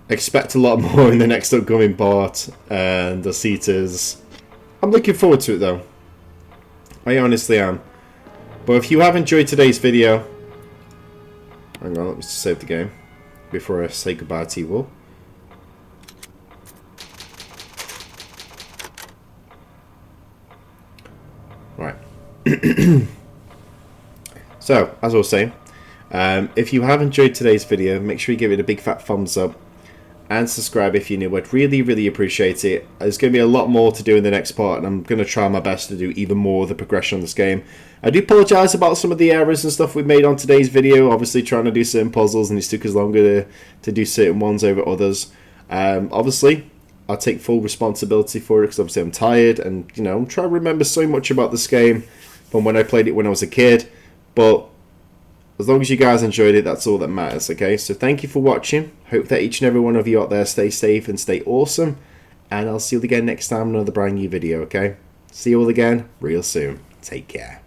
expect a lot more in the next upcoming part, and the seaters. I'm looking forward to it though. I honestly am. But if you have enjoyed today's video, hang on, let me just save the game before I say goodbye to you all. Right. So, as I was saying, if you have enjoyed today's video, make sure you give it a big fat thumbs up and subscribe if you're new. I'd really appreciate it. There's going to be a lot more to do in the next part, and I'm going to try my best to do even more of the progression on this game. I do apologise about some of the errors and stuff we made on today's video. Obviously trying to do certain puzzles, and it took us longer to do certain ones over others. Obviously, I'll take full responsibility for it, because obviously I'm tired, and you know, I'm trying to remember so much about this game from when I played it when I was a kid. But as long as you guys enjoyed it, that's all that matters, okay? So thank you for watching. Hope that each and every one of you out there stay safe and stay awesome. And I'll see you again next time in another brand new video, okay? See you all again real soon. Take care.